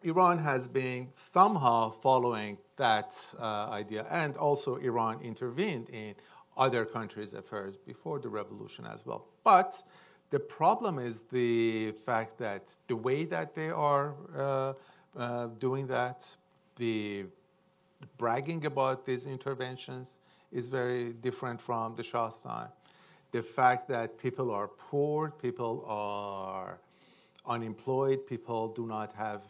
Iran has been somehow following that idea, and also Iran intervened in other countries' affairs before the revolution as well. But the problem is the fact that the way that they are doing that, the bragging about these interventions is very different from the Shah's time. The fact that people are poor, people are unemployed, people do not have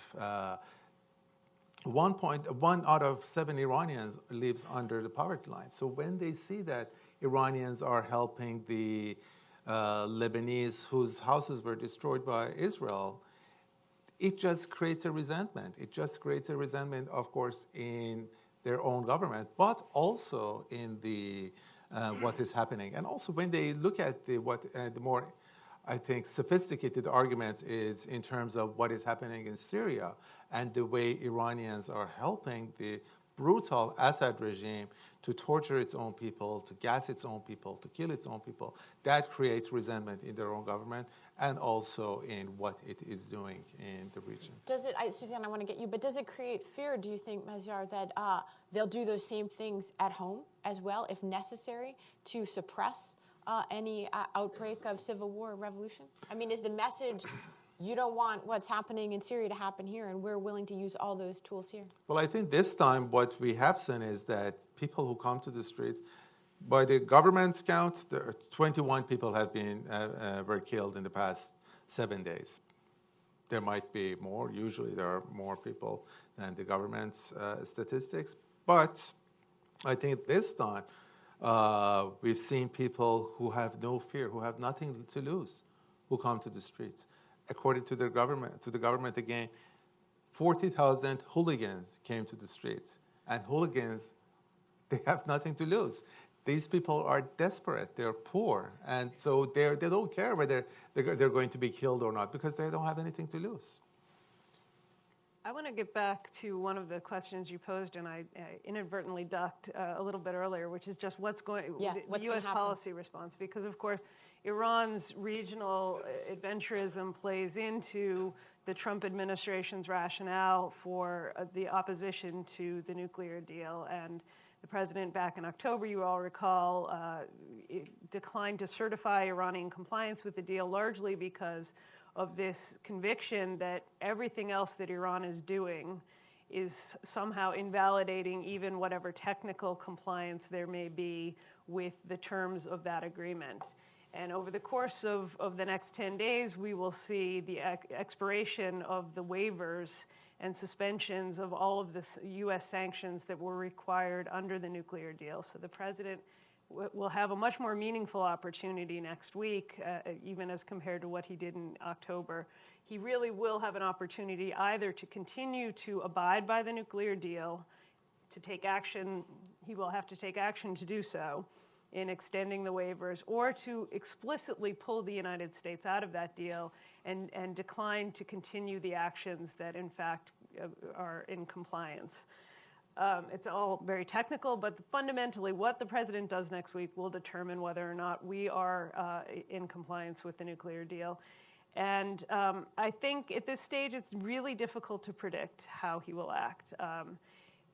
1 out of 7 Iranians lives under the poverty line. So when they see that Iranians are helping the Lebanese whose houses were destroyed by Israel, it just creates a resentment. It just creates a resentment, of course, in their own government, but also in the what is happening. And also when they look at the more, I think, sophisticated argument is in terms of what is happening in Syria and the way Iranians are helping the brutal Assad regime to torture its own people, to gas its own people, to kill its own people. That creates resentment in their own government and also in what it is doing in the region. Does it, Suzanne, I want to get you, but does it create fear, do you think, Mazyar, that they'll do those same things at home as well, if necessary, to suppress any outbreak of civil war or revolution? I mean, is the message, you don't want what's happening in Syria to happen here, and we're willing to use all those tools here? Well, I think this time what we have seen is that people who come to the streets, by the government's count, 21 people have been were killed in the past 7 days. There might be more. Usually there are more people than the government's statistics. But I think this time we've seen people who have no fear, who have nothing to lose, who come to the streets. According to the government again, 40,000 hooligans came to the streets. And hooligans, they have nothing to lose. These people are desperate. They're poor. And so they don't care whether they're going to be killed or not because they don't have anything to lose. I want to get back to one of the questions you posed, and I inadvertently ducked a little bit earlier, which is just what's the U.S. policy response. Because, of course, Iran's regional adventurism plays into the Trump administration's rationale for the opposition to the nuclear deal. And the president, back in October, you all recall, declined to certify Iranian compliance with the deal, largely because of this conviction that everything else that Iran is doing is somehow invalidating even whatever technical compliance there may be with the terms of that agreement. And over the course of the next 10 days, we will see the expiration of the waivers and suspensions of all of the U.S. sanctions that were required under the nuclear deal. So the president will have a much more meaningful opportunity next week, even as compared to what he did in October. He really will have an opportunity either to continue to abide by the nuclear deal, to take action, he will have to take action to do so in extending the waivers, or to explicitly pull the United States out of that deal and decline to continue the actions that in fact are in compliance. It's all very technical, but fundamentally what the president does next week will determine whether or not we are in compliance with the nuclear deal. And I think at this stage it's really difficult to predict how he will act.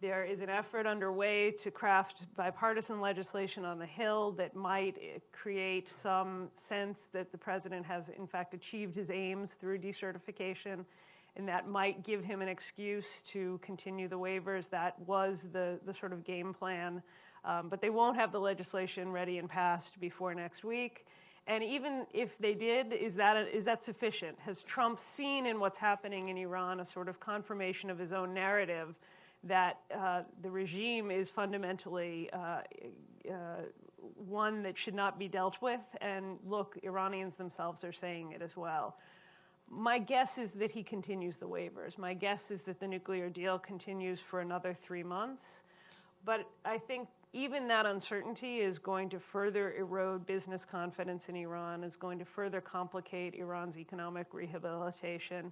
There is an effort underway to craft bipartisan legislation on the Hill that might create some sense that the president has in fact achieved his aims through decertification, and that might give him an excuse to continue the waivers. That was the sort of game plan. But they won't have the legislation ready and passed before next week. And even if they did, is that sufficient? Has Trump seen in what's happening in Iran a sort of confirmation of his own narrative that the regime is fundamentally one that should not be dealt with? And look, Iranians themselves are saying it as well. My guess is that he continues the waivers. My guess is that the nuclear deal continues for another 3 months. But I think even that uncertainty is going to further erode business confidence in Iran, is going to further complicate Iran's economic rehabilitation.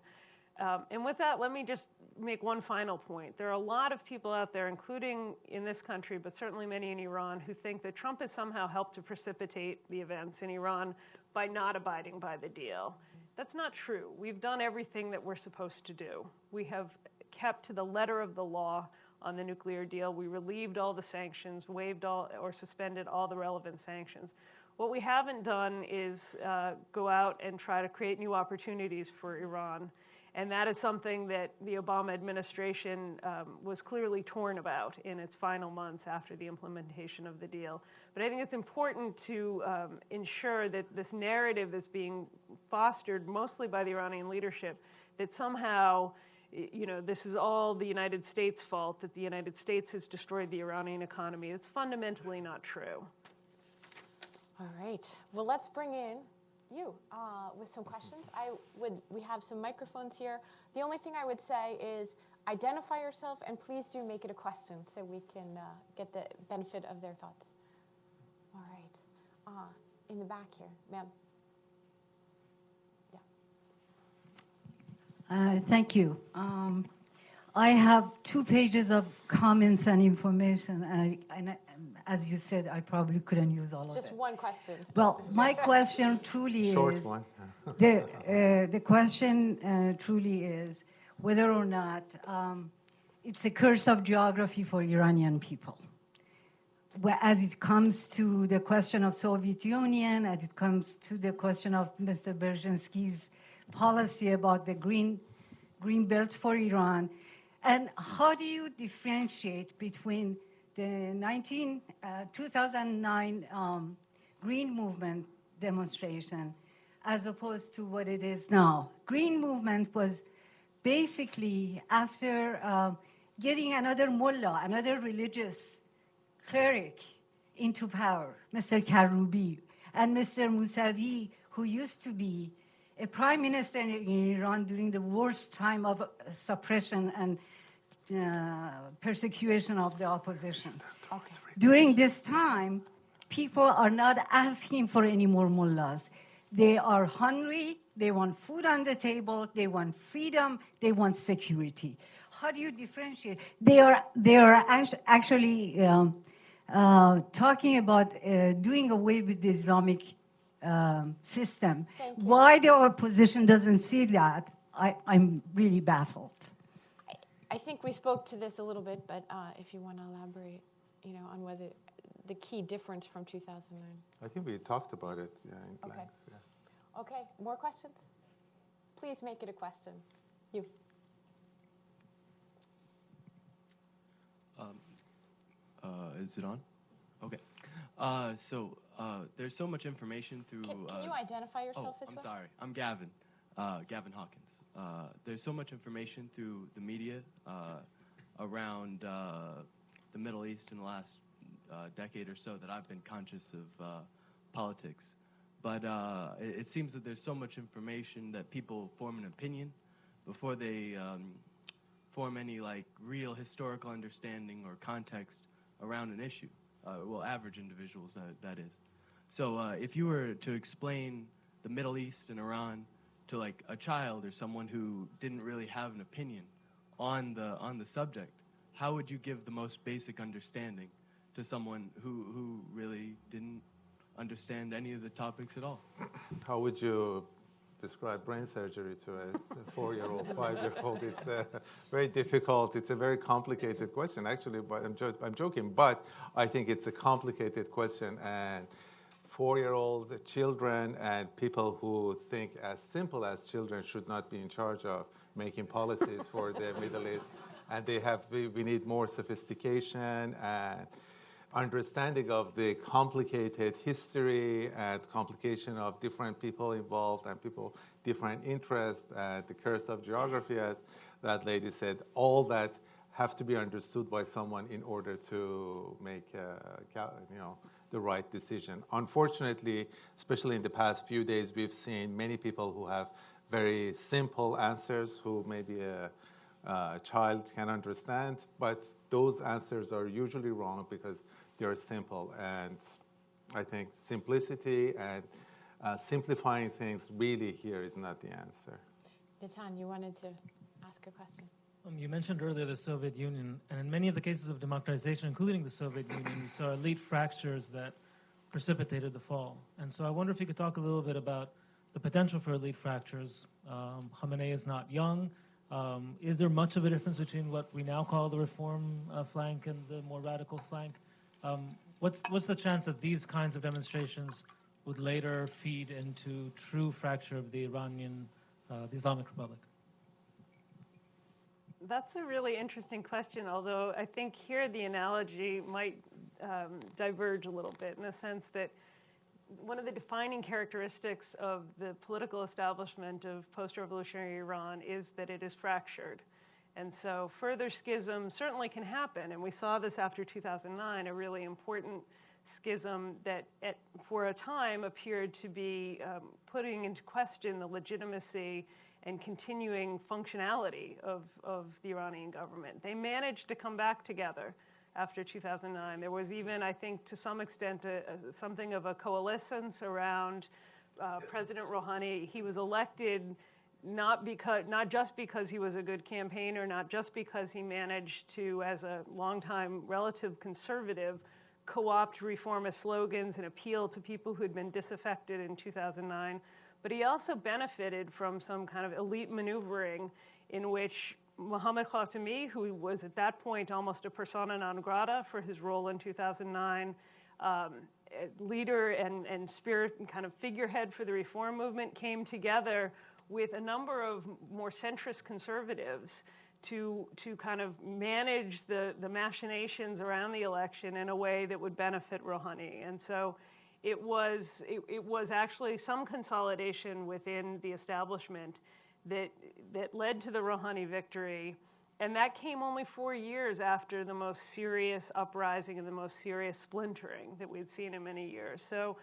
And with that, let me just make one final point. There are a lot of people out there, including in this country, but certainly many in Iran, who think that Trump has somehow helped to precipitate the events in Iran by not abiding by the deal. That's not true. We've done everything that we're supposed to do. We have kept to the letter of the law on the nuclear deal. We relieved all the sanctions, waived all or suspended all the relevant sanctions. What we haven't done is go out and try to create new opportunities for Iran. And that is something that the Obama administration was clearly torn about in its final months after the implementation of the deal. But I think it's important to ensure that this narrative that's being fostered mostly by the Iranian leadership, that somehow, this is all the United States' fault, that the United States has destroyed the Iranian economy. It's fundamentally not true. All right. Well, let's bring in you with some questions. We have some microphones here. The only thing I would say is identify yourself and please do make it a question so we can get the benefit of their thoughts. All right. In the back here, ma'am. Yeah. Thank you. I have 2 pages of comments and information, and as you said, I probably couldn't use all of it. Just one question. Well, my question truly Short is, one. the question truly is whether or not it's a curse of geography for Iranian people. As it comes to the question of Soviet Union, as it comes to the question of Mr. Brzezinski's policy about the green belt for Iran, and how do you differentiate between the 2009 Green Movement demonstration as opposed to what it is now? Green Movement was basically after getting another mullah, another religious cleric into power, Mr. Karoubi, and Mr. Mousavi, who used to be a prime minister in Iran during the worst time of suppression and persecution of the opposition. During this time, people are not asking for any more mullahs. They are hungry, they want food on the table, they want freedom, they want security. How do you differentiate? They are actually talking about doing away with the Islamic system. Why the opposition doesn't see that, I'm really baffled. I think we spoke to this a little bit, but if you want to elaborate, on whether the key difference from 2009. I think we talked about it, in length. Yeah. Okay, more questions? Please make it a question. You. Is it on? Okay. So there's so much information through... Can you identify yourself as well? I'm sorry. I'm Gavin. Gavin Hawkins. There's so much information through the media around the Middle East in the last decade or so that I've been conscious of politics. But it seems that there's so much information that people form an opinion before they form any real historical understanding or context around an issue. Average individuals, that is. So if you were to explain the Middle East and Iran to a child or someone who didn't really have an opinion on the subject, how would you give the most basic understanding to someone who really didn't understand any of the topics at all? How would you describe brain surgery to a 4-year-old, 5-year-old? It's very difficult. It's a very complicated question, actually. But I'm joking, but I think it's a complicated question. And 4-year-old children and people who think as simple as children should not be in charge of making policies for the Middle East. And we need more sophistication and understanding of the complicated history and complication of different people involved and different interests, and the curse of geography, as that lady said. All that have to be understood by someone in order to make the right decision. Unfortunately, especially in the past few days, we've seen many people who have very simple answers who maybe a child can understand, but those answers are usually wrong because they're simple. And I think simplicity and simplifying things really here is not the answer. Natan, you wanted to ask a question. You mentioned earlier the Soviet Union, and in many of the cases of democratization, including the Soviet Union, we saw elite fractures that precipitated the fall. And so I wonder if you could talk a little bit about the potential for elite fractures. Khamenei is not young. Is there much of a difference between what we now call the reform flank and the more radical flank? What's the chance that these kinds of demonstrations would later feed into true fracture of the Iranian, the Islamic Republic? That's a really interesting question, although I think here the analogy might diverge a little bit in the sense that one of the defining characteristics of the political establishment of post-revolutionary Iran is that it is fractured. And so further schism certainly can happen, and we saw this after 2009, a really important schism that for a time appeared to be putting into question the legitimacy and continuing functionality of the Iranian government. They managed to come back together after 2009. There was even, I think, to some extent, something of a coalescence around President Rouhani. He was elected not just because he was a good campaigner, not just because he managed to, as a longtime relative conservative, co-opt reformist slogans and appeal to people who had been disaffected in 2009, but he also benefited from some kind of elite maneuvering in which Mohammad Khatami, who was at that point almost a persona non grata for his role in 2009, leader and spirit and kind of figurehead for the reform movement, came together with a number of more centrist conservatives to kind of manage the machinations around the election in a way that would benefit Rouhani. And so it was actually some consolidation within the establishment that led to the Rouhani victory. And that came only 4 years after the most serious uprising and the most serious splintering that we'd seen in many years. So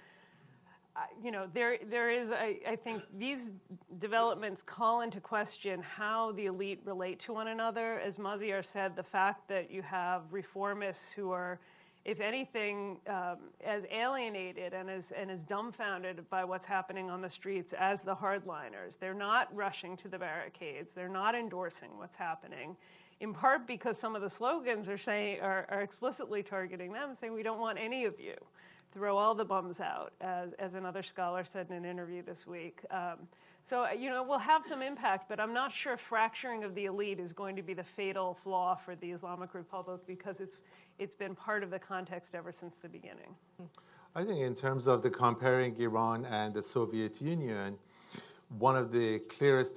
there is, I think these developments call into question how the elite relate to one another. As Maziar said, the fact that you have reformists who are, if anything, as alienated and as dumbfounded by what's happening on the streets as the hardliners. They're not rushing to the barricades. They're not endorsing what's happening, in part because some of the slogans are explicitly targeting them, saying, we don't want any of you. Throw all the bums out, as another scholar said in an interview this week. So, we'll have some impact, but I'm not sure fracturing of the elite is going to be the fatal flaw for the Islamic Republic, because it's been part of the context ever since the beginning. I think in terms of the comparing Iran and the Soviet Union, one of the clearest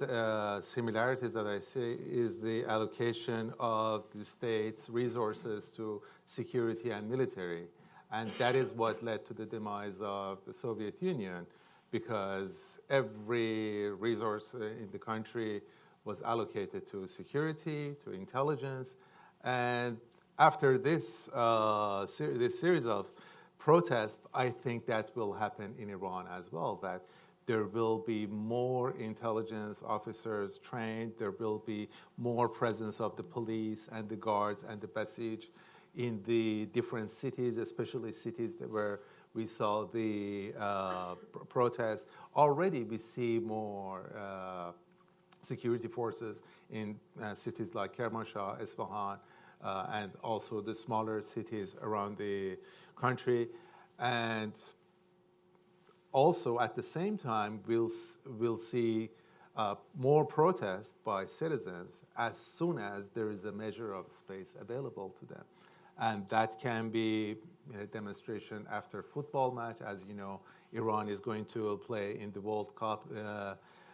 similarities that I see is the allocation of the state's resources to security and military. And that is what led to the demise of the Soviet Union, because every resource in the country was allocated to security, to intelligence. And after this series of protests, I think that will happen in Iran as well, that there will be more intelligence officers trained, there will be more presence of the police and the guards and the Basij in the different cities, especially cities where we saw the protests. Already we see more security forces in cities like Kermanshah, Isfahan, and also the smaller cities around the country. And also at the same time, we'll see more protests by citizens as soon as there is a measure of space available to them. And that can be a demonstration after football match. As you know, Iran is going to play in the World Cup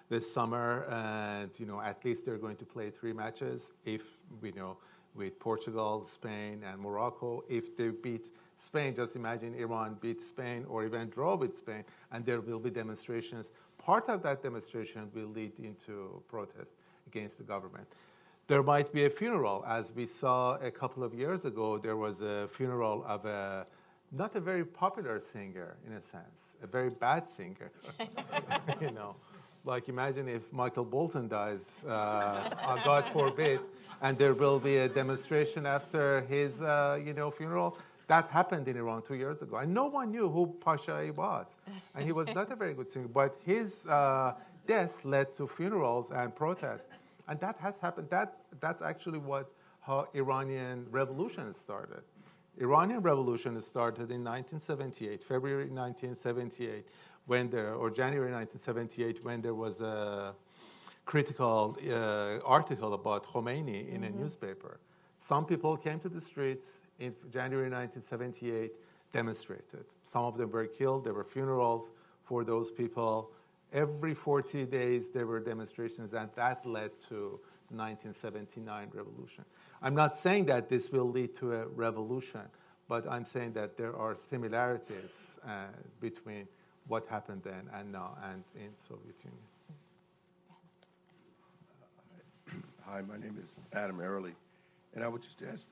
this summer, and at least they're going to play 3 matches. If with Portugal, Spain, and Morocco, if they beat Spain, just imagine Iran beat Spain or even draw with Spain, and there will be demonstrations. Part of that demonstration will lead into protest against the government. There might be a funeral. As we saw a couple of years ago, there was a funeral of not a very popular singer, in a sense, a very bad singer. Like imagine if Michael Bolton dies, God forbid, and there will be a demonstration after his funeral. That happened in Iran 2 years ago, and no one knew who Pasha was, and he was not a very good singer. But his death led to funerals and protests. And that has happened. That's actually how Iranian revolution started. Iranian revolution started in 1978, February 1978, or January 1978, when there was a critical article about Khomeini in a newspaper. Some people came to the streets in January 1978, demonstrated. Some of them were killed. There were funerals for those people. Every 40 days, there were demonstrations, and that led to the 1979 revolution. I'm not saying that this will lead to a revolution, but I'm saying that there are similarities between what happened then and now and in Soviet Union. Hi, my name is Adam Early, and I would just ask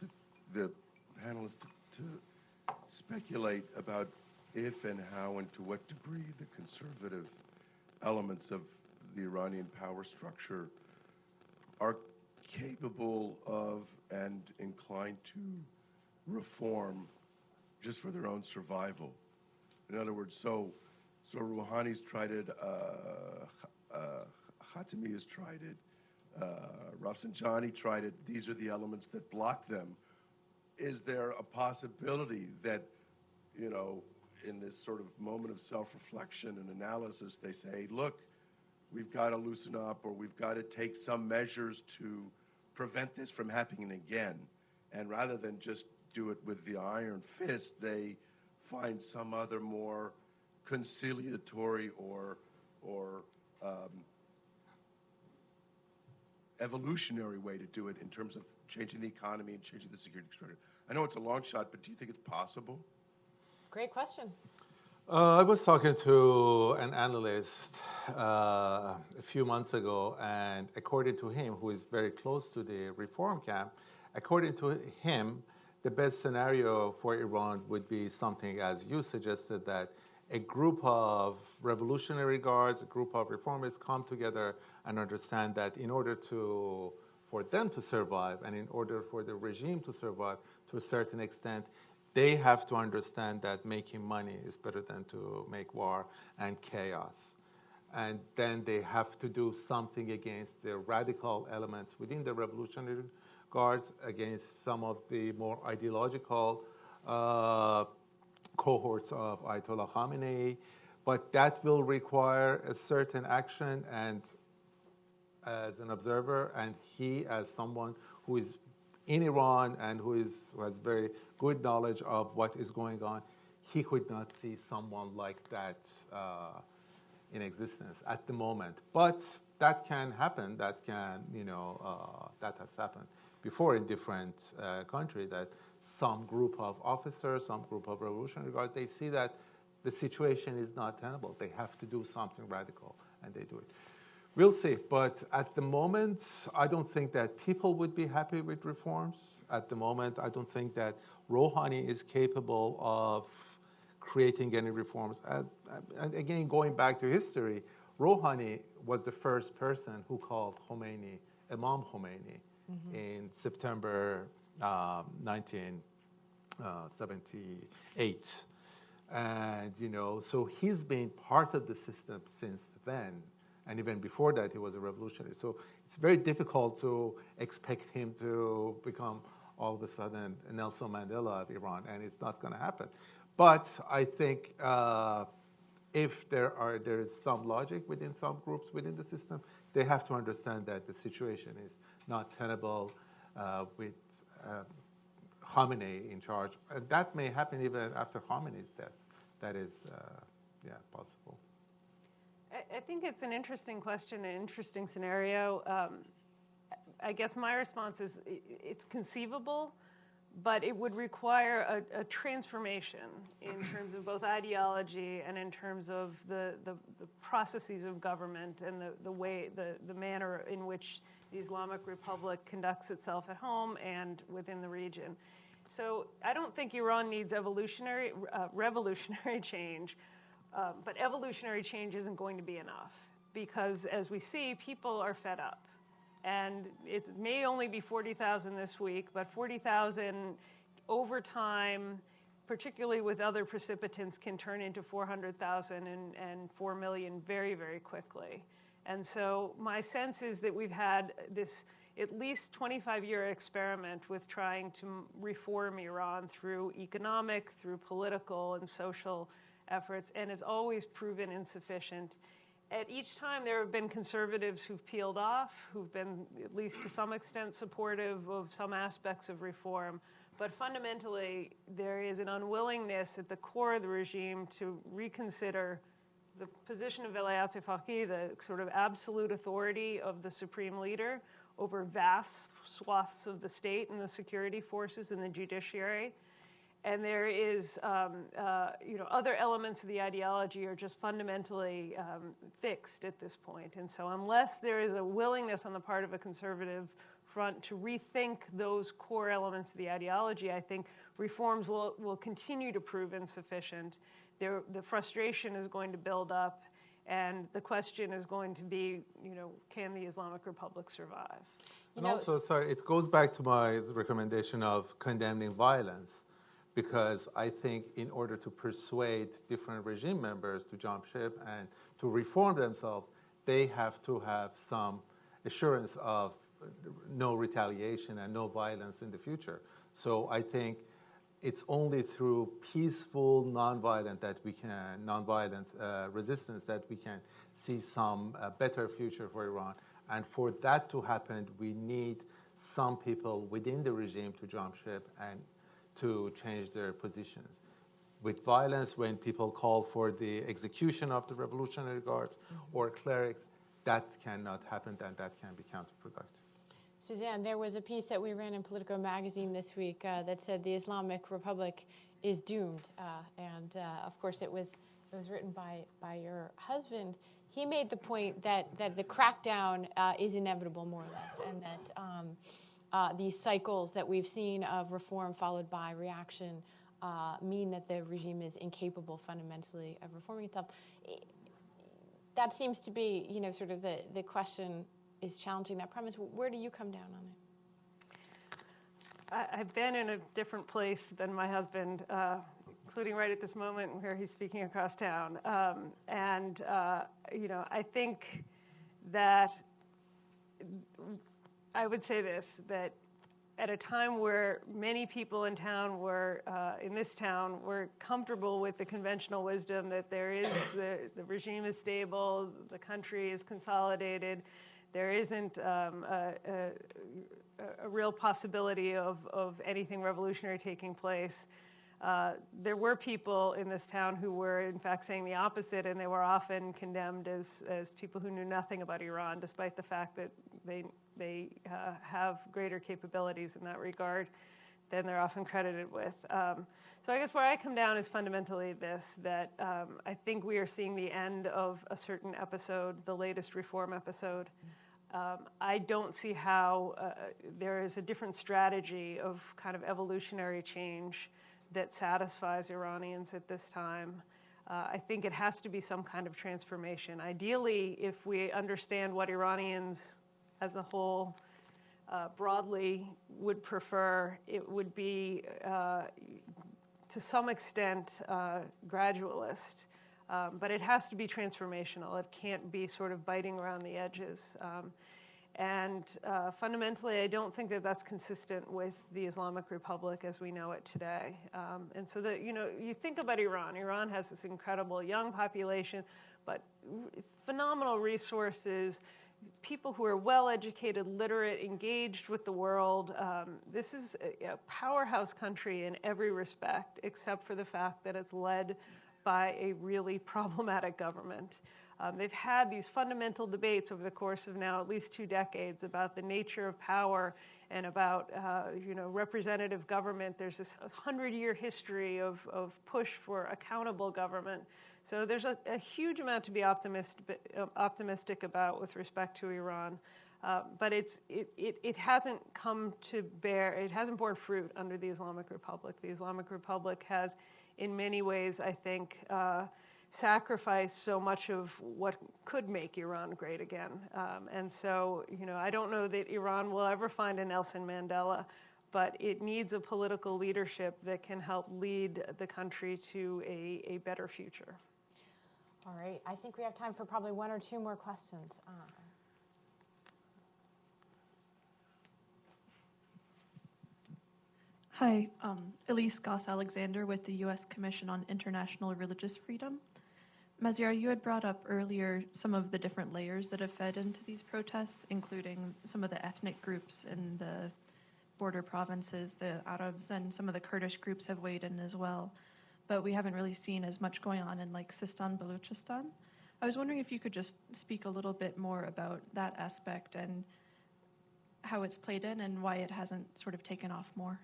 the panelists to speculate about if and how and to what degree the conservative elements of the Iranian power structure are capable of and inclined to reform just for their own survival. In other words, so Rouhani's tried it, Khatami has tried it, Rafsanjani tried it. These are the elements that block them. Is there a possibility that, in this sort of moment of self-reflection and analysis, they say, look, we've got to loosen up, or we've got to take some measures to prevent this from happening again. And rather than just do it with the iron fist, they find some other more conciliatory or evolutionary way to do it in terms of changing the economy and changing the security structure. I know it's a long shot, but do you think it's possible? Great question. I was talking to an analyst a few months ago, and according to him, who is very close to the reform camp, according to him, the best scenario for Iran would be something, as you suggested, that a group of revolutionary guards, a group of reformists come together and understand that in order for them to survive and in order for the regime to survive to a certain extent, they have to understand that making money is better than to make war and chaos. And then they have to do something against the radical elements within the Revolutionary Guards, against some of the more ideological cohorts of Ayatollah Khamenei. But that will require a certain action, and as an observer, and he as someone who is in Iran and who has very good knowledge of what is going on, he could not see someone like that in existence at the moment. But that can happen. That can, that has happened before in different countries, that some group of officers, some group of Revolutionary Guards, they see that the situation is not tenable. They have to do something radical, and they do it. We'll see. But at the moment, I don't think that people would be happy with reforms. At the moment, I don't think that Rouhani is capable of creating any reforms. And again, going back to history, Rouhani was the first person who called Khomeini Imam Khomeini in September 1978. And, so he's been part of the system since then. And even before that, he was a revolutionary. So it's very difficult to expect him to become all of a sudden Nelson Mandela of Iran, and it's not going to happen. But I think if there is some logic within some groups within the system, they have to understand that the situation is not tenable with Khamenei in charge. And that may happen even after Khamenei's death. That is, possible. I think it's an interesting question, an interesting scenario. I guess my response is it's conceivable, but it would require a transformation in terms of both ideology and in terms of the processes of government and the manner in which the Islamic Republic conducts itself at home and within the region. So I don't think Iran needs revolutionary change. But evolutionary change isn't going to be enough because, as we see, people are fed up. And it may only be 40,000 this week, but 40,000 over time, particularly with other precipitants, can turn into 400,000 and 4 million very, very quickly. And so my sense is that we've had this at least 25-year experiment with trying to reform Iran through economic, through political and social efforts, and it's always proven insufficient. At each time, there have been conservatives who've peeled off, who've been, at least to some extent, supportive of some aspects of reform. But fundamentally, there is an unwillingness at the core of the regime to reconsider the position of Velayat Faqih, the sort of absolute authority of the supreme leader over vast swaths of the state and the security forces and the judiciary. And there is, other elements of the ideology are just fundamentally fixed at this point. And so unless there is a willingness on the part of a conservative front to rethink those core elements of the ideology, I think reforms will continue to prove insufficient. The frustration is going to build up, and the question is going to be, can the Islamic Republic survive? And also, it goes back to my recommendation of condemning violence. Because I think in order to persuade different regime members to jump ship and to reform themselves, they have to have some assurance of no retaliation and no violence in the future. So I think it's only through peaceful, nonviolent resistance that we can see some better future for Iran. And for that to happen, we need some people within the regime to jump ship and to change their positions. With violence, when people call for the execution of the Revolutionary Guards or clerics, that cannot happen, and that can be counterproductive. Suzanne, there was a piece that we ran in Politico magazine this week that said the Islamic Republic is doomed, and of course it was written by your husband. He made the point that the crackdown is inevitable, more or less, and that these cycles that we've seen of reform followed by reaction mean that the regime is incapable fundamentally of reforming itself. That seems to be, sort of the question is challenging that premise. Where do you come down on it? I've been in a different place than my husband, including right at this moment where he's speaking across town. I think that I would say this, that at a time where many people in town were, in this town, were comfortable with the conventional wisdom that there is, the regime is stable, the country is consolidated, there isn't a real possibility of anything revolutionary taking place. There were people in this town who were, in fact, saying the opposite, and they were often condemned as people who knew nothing about Iran, despite the fact that they have greater capabilities in that regard than they're often credited with. So I guess where I come down is fundamentally this, that I think we are seeing the end of a certain episode, the latest reform episode. I don't see how there is a different strategy of kind of evolutionary change that satisfies Iranians at this time. I think it has to be some kind of transformation. Ideally, if we understand what Iranians as a whole broadly would prefer, it would be to some extent gradualist. But it has to be transformational. It can't be sort of biting around the edges. Fundamentally, I don't think that that's consistent with the Islamic Republic as we know it today. And so you think about Iran. Iran has this incredible young population, but phenomenal resources, people who are well-educated, literate, engaged with the world. This is a powerhouse country in every respect, except for the fact that it's led by a really problematic government. They've had these fundamental debates over the course of now at least 2 decades about the nature of power and about representative government. There's this 100-year history of push for accountable government. So there's a huge amount to be optimistic about with respect to Iran. But it hasn't come to bear, it hasn't borne fruit under the Islamic Republic. The Islamic Republic has, in many ways, I think, sacrificed so much of what could make Iran great again. And so, I don't know that Iran will ever find a Nelson Mandela, but it needs a political leadership that can help lead the country to a better future. All right, I think we have time for probably 1 or 2 more questions. Hi, Elise Goss-Alexander with the U.S. Commission on International Religious Freedom. Maziar, you had brought up earlier some of the different layers that have fed into these protests, including some of the ethnic groups in the border provinces, the Arabs, and some of the Kurdish groups have weighed in as well. But we haven't really seen as much going on in like Sistan, Baluchistan. I was wondering if you could just speak a little bit more about that aspect and how it's played in and why it hasn't sort of taken off more.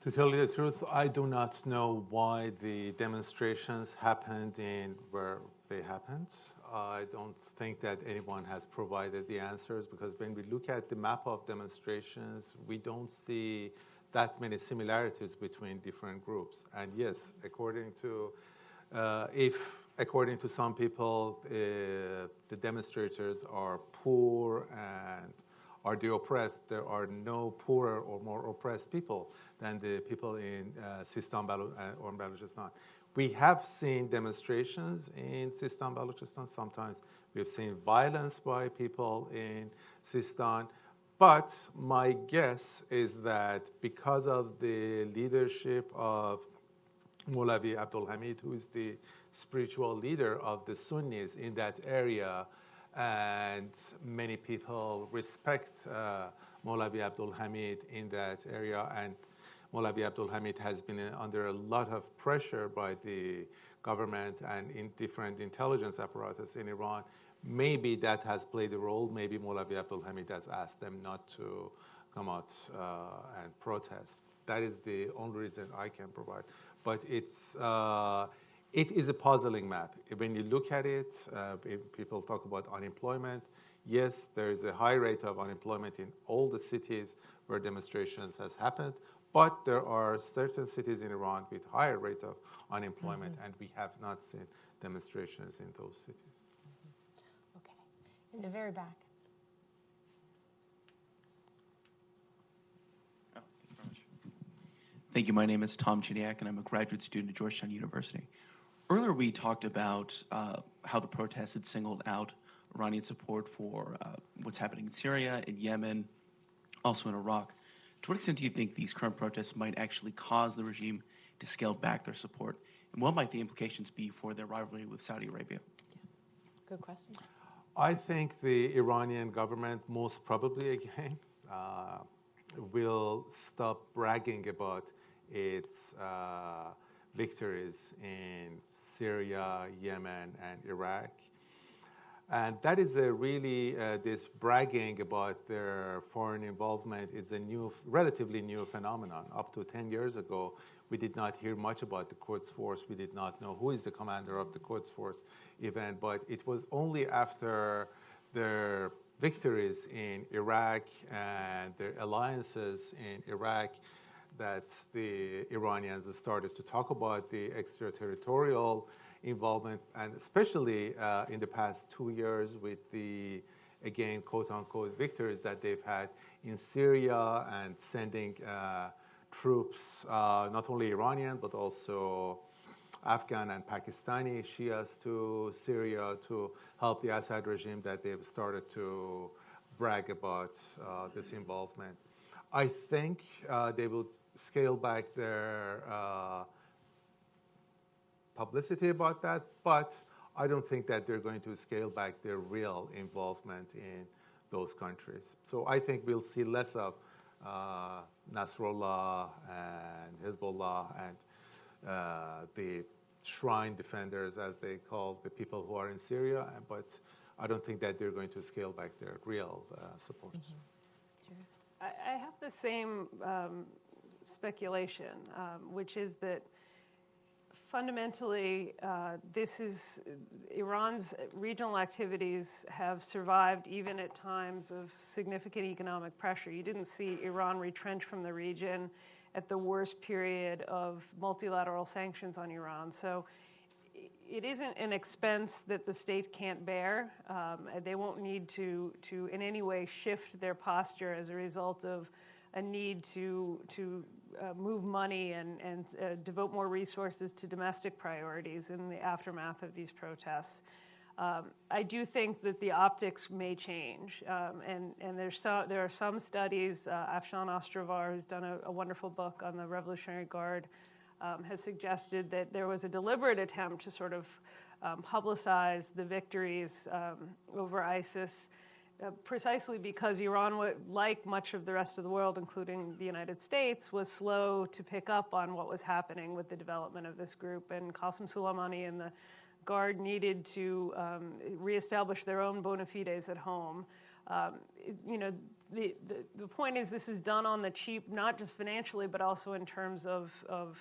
To tell you the truth, I do not know why the demonstrations happened in where they happened. I don't think that anyone has provided the answers, because when we look at the map of demonstrations, we don't see that many similarities between different groups. And yes, according to some people, the demonstrators are poor and are the oppressed. There are no poorer or more oppressed people than the people in Sistan or Baluchistan. We have seen demonstrations in Sistan, Baluchistan. Sometimes we've seen violence by people in Sistan. But my guess is that because of the leadership of Mawlavi Abdul Hamid, who is the spiritual leader of the Sunnis in that area, and many people respect Mawlavi Abdul Hamid in that area, and Mawlavi Abdul Hamid has been under a lot of pressure by the government and in different intelligence apparatus in Iran. Maybe that has played a role. Maybe Mawlavi Abdul Hamid has asked them not to come out and protest. That is the only reason I can provide. But it is a puzzling map. When you look at it, people talk about unemployment. Yes, there is a high rate of unemployment in all the cities where demonstrations has happened, But there are certain cities in Iran with higher rate of unemployment, and we have not seen demonstrations in those cities. Okay. In the very back. Thank you. My name is Tom Chiniak, and I'm a graduate student at Georgetown University. Earlier, we talked about how the protests had singled out Iranian support for what's happening in Syria, in Yemen, also in Iraq. To what extent do you think these current protests might actually cause the regime to scale back their support? And what might the implications be for their rivalry with Saudi Arabia? Good question. I think the Iranian government, most probably again, will stop bragging about its victories in Syria, Yemen, and Iraq. And that is a really, this bragging about their foreign involvement is a relatively new phenomenon. Up to 10 years ago, we did not hear much about the Quds Force. We did not know who is the commander of the Quds Force even, but it was only after their victories in Iraq and their alliances in Iraq that the Iranians started to talk about the extraterritorial involvement, and especially in the past 2 years with the, again, quote-unquote victories that they've had in Syria and sending troops, not only Iranian, but also Afghan and Pakistani Shias to Syria to help the Assad regime, that they've started to brag about this involvement. I think they will scale back their publicity about that, but I don't think that they're going to scale back their real involvement in those countries. So I think we'll see less of Nasrallah and Hezbollah and the shrine defenders, as they call the people who are in Syria, but I don't think that they're going to scale back their real support. I have the same speculation, which is that fundamentally, Iran's regional activities have survived even at times of significant economic pressure. You didn't see Iran retrench from the region at the worst period of multilateral sanctions on Iran. So it isn't an expense that the state can't bear. They won't need to in any way shift their posture as a result of a need to move money and devote more resources to domestic priorities in the aftermath of these protests. I do think that the optics may change, and there are some studies. Afshan Ostrovar, who's done a wonderful book on the Revolutionary Guard, has suggested that there was a deliberate attempt to sort of publicize the victories over ISIS, precisely because Iran, like much of the rest of the world, including the United States, was slow to pick up on what was happening with the development of this group. And Qasem Soleimani and the Guard needed to reestablish their own bona fides at home. The point is, this is done on the cheap, not just financially, but also in terms of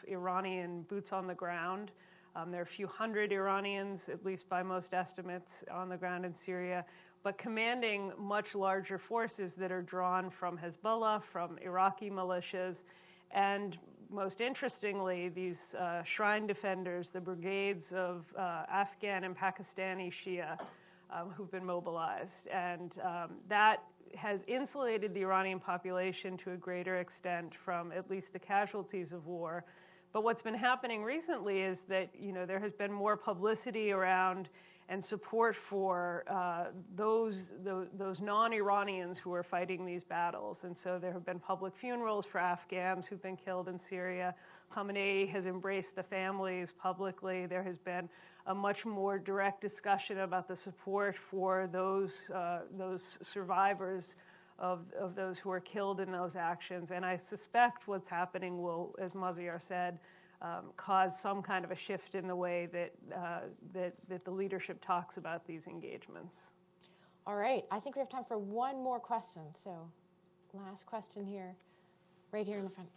Iranian boots on the ground. There are a few hundred Iranians, at least by most estimates, on the ground in Syria, but commanding much larger forces that are drawn from Hezbollah, from Iraqi militias, and most interestingly, these shrine defenders, the brigades of Afghan and Pakistani Shia who've been mobilized. And that has insulated the Iranian population to a greater extent from at least the casualties of war. But what's been happening recently is that, there has been more publicity around and support for those non-Iranians who are fighting these battles. And so there have been public funerals for Afghans who've been killed in Syria. Khamenei has embraced the families publicly. There has been a much more direct discussion about the support for those survivors of those who are killed in those actions. And I suspect what's happening will, as Maziar said, cause some kind of a shift in the way that the leadership talks about these engagements. All right, I think we have time for one more question. So, last question here, right here in the front.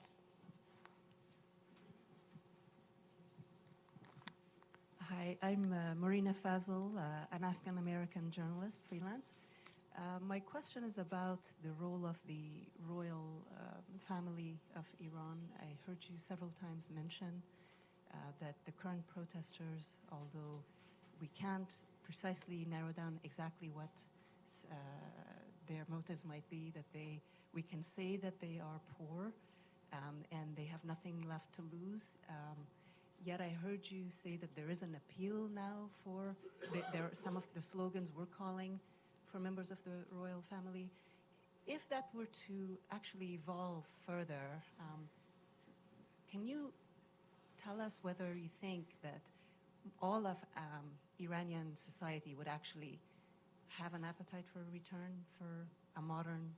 Hi, I'm Marina Fazl, an Afghan-American journalist, freelance. My question is about the role of the royal family of Iran. I heard you several times mention that the current protesters, although we can't precisely narrow down exactly what their motives might be, that we can say that they are poor and they have nothing left to lose. Yet I heard you say that there is an appeal now for, some of the slogans we're calling for members of the royal family. If that were to actually evolve further, can you tell us whether you think that all of Iranian society would actually have an appetite for a return for a modern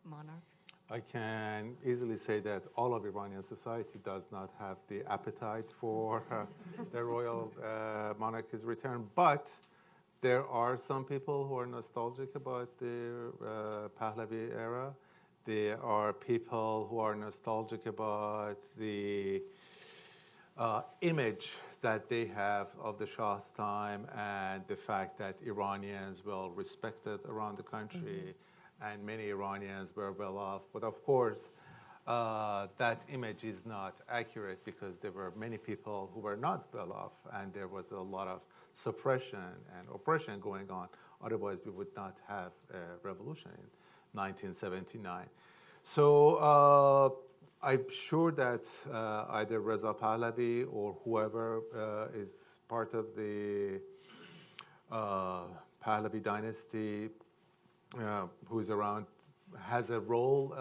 monarch? I can easily say that all of Iranian society does not have the appetite for the royal monarchy's return, but there are some people who are nostalgic about the Pahlavi era. There are people who are nostalgic about the image that they have of the Shah's time and the fact that Iranians were respected around the country. And many Iranians were well off. But of course, that image is not accurate because there were many people who were not well off, and there was a lot of suppression and oppression going on. Otherwise, we would not have a revolution in 1979. So I'm sure that either Reza Pahlavi or whoever is part of the Pahlavi dynasty who is around has a role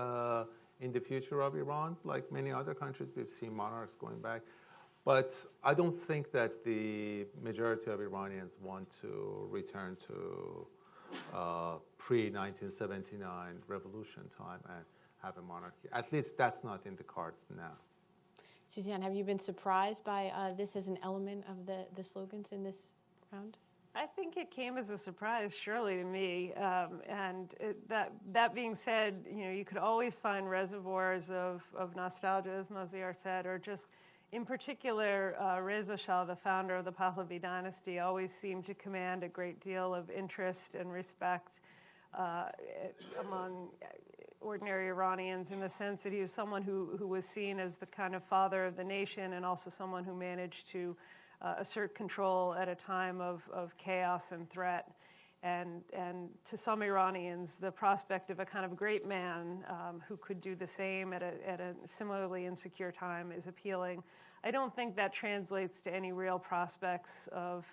in the future of Iran. Like many other countries, we've seen monarchs going back. But I don't think that the majority of Iranians want to return to pre-1979 revolution time and have a monarchy. At least that's not in the cards now. Suzanne, have you been surprised by this as an element of the slogans in this round? I think it came as a surprise, surely, to me. That being said, you could always find reservoirs of nostalgia, as Maziar said, or just, in particular, Reza Shah, the founder of the Pahlavi dynasty, always seemed to command a great deal of interest and respect among ordinary Iranians, in the sense that he was someone who was seen as the kind of father of the nation, and also someone who managed to assert control at a time of chaos and threat. And to some Iranians, the prospect of a kind of great man who could do the same at a similarly insecure time is appealing. I don't think that translates to any real prospects of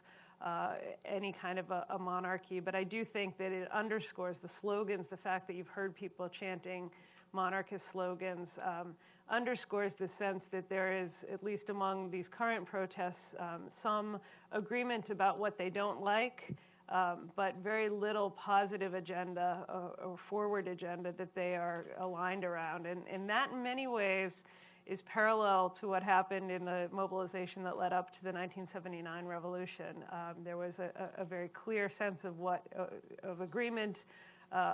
any kind of a monarchy, but I do think that it underscores the slogans, the fact that you've heard people chanting monarchist slogans, underscores the sense that there is, at least among these current protests, some agreement about what they don't like, but very little positive agenda or forward agenda that they are aligned around. And that, in many ways, is parallel to what happened in the mobilization that led up to the 1979 revolution. There was a very clear sense of agreement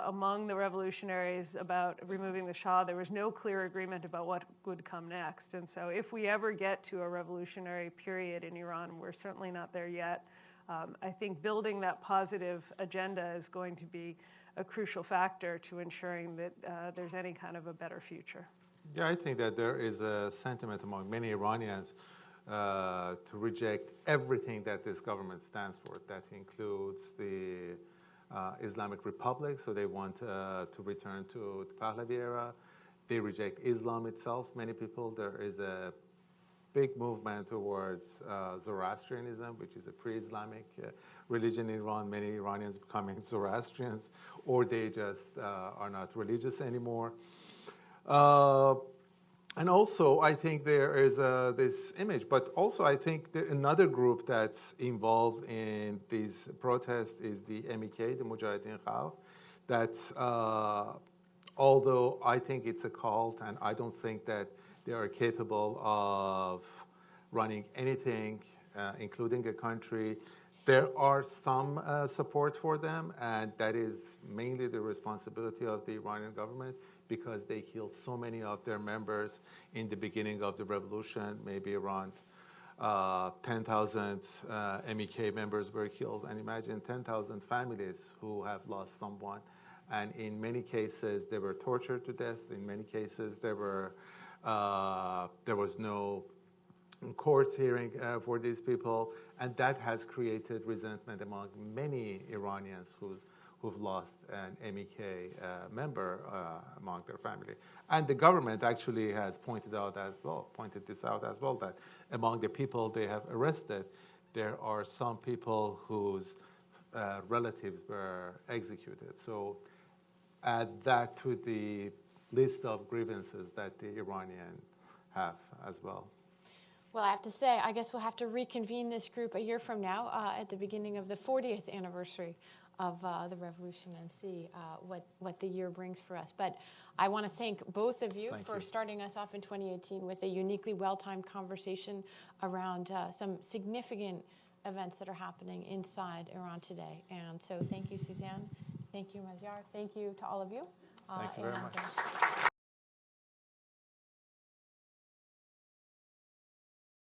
among the revolutionaries about removing the Shah. There was no clear agreement about what would come next. And so if we ever get to a revolutionary period in Iran, we're certainly not there yet. I think building that positive agenda is going to be a crucial factor to ensuring that there's any kind of a better future. Yeah, I think that there is a sentiment among many Iranians to reject everything that this government stands for. That includes the Islamic Republic, so they want to return to the Pahlavi era. They reject Islam itself. Many people, there is a big movement towards Zoroastrianism, which is a pre-Islamic religion in Iran. Many Iranians becoming Zoroastrians, or they just are not religious anymore. And also, I think there is this image, but also I think another group that's involved in these protests is the MEK, the Mujahideen Khalq, that although I think it's a cult and I don't think that they are capable of running anything, including a country, there are some support for them, and that is mainly the responsibility of the Iranian government, because they killed so many of their members in the beginning of the revolution, maybe around 10,000 MEK members were killed, and imagine 10,000 families who have lost someone. And in many cases, they were tortured to death. In many cases, there was no court hearing for these people, and that has created resentment among many Iranians who've lost an MEK member among their family. And the government actually has pointed this out as well, that among the people they have arrested, there are some people whose relatives were executed. So add that to the list of grievances that the Iranians have as well. Well, I have to say, I guess we'll have to reconvene this group a year from now at the beginning of the 40th anniversary of the revolution and see what the year brings for us. But I want to thank both of you for starting us off in 2018 with a uniquely well-timed conversation around some significant events that are happening inside Iran today. And so thank you, Suzanne. Thank you, Mazyar. Thank you to all of you. Thank you very much.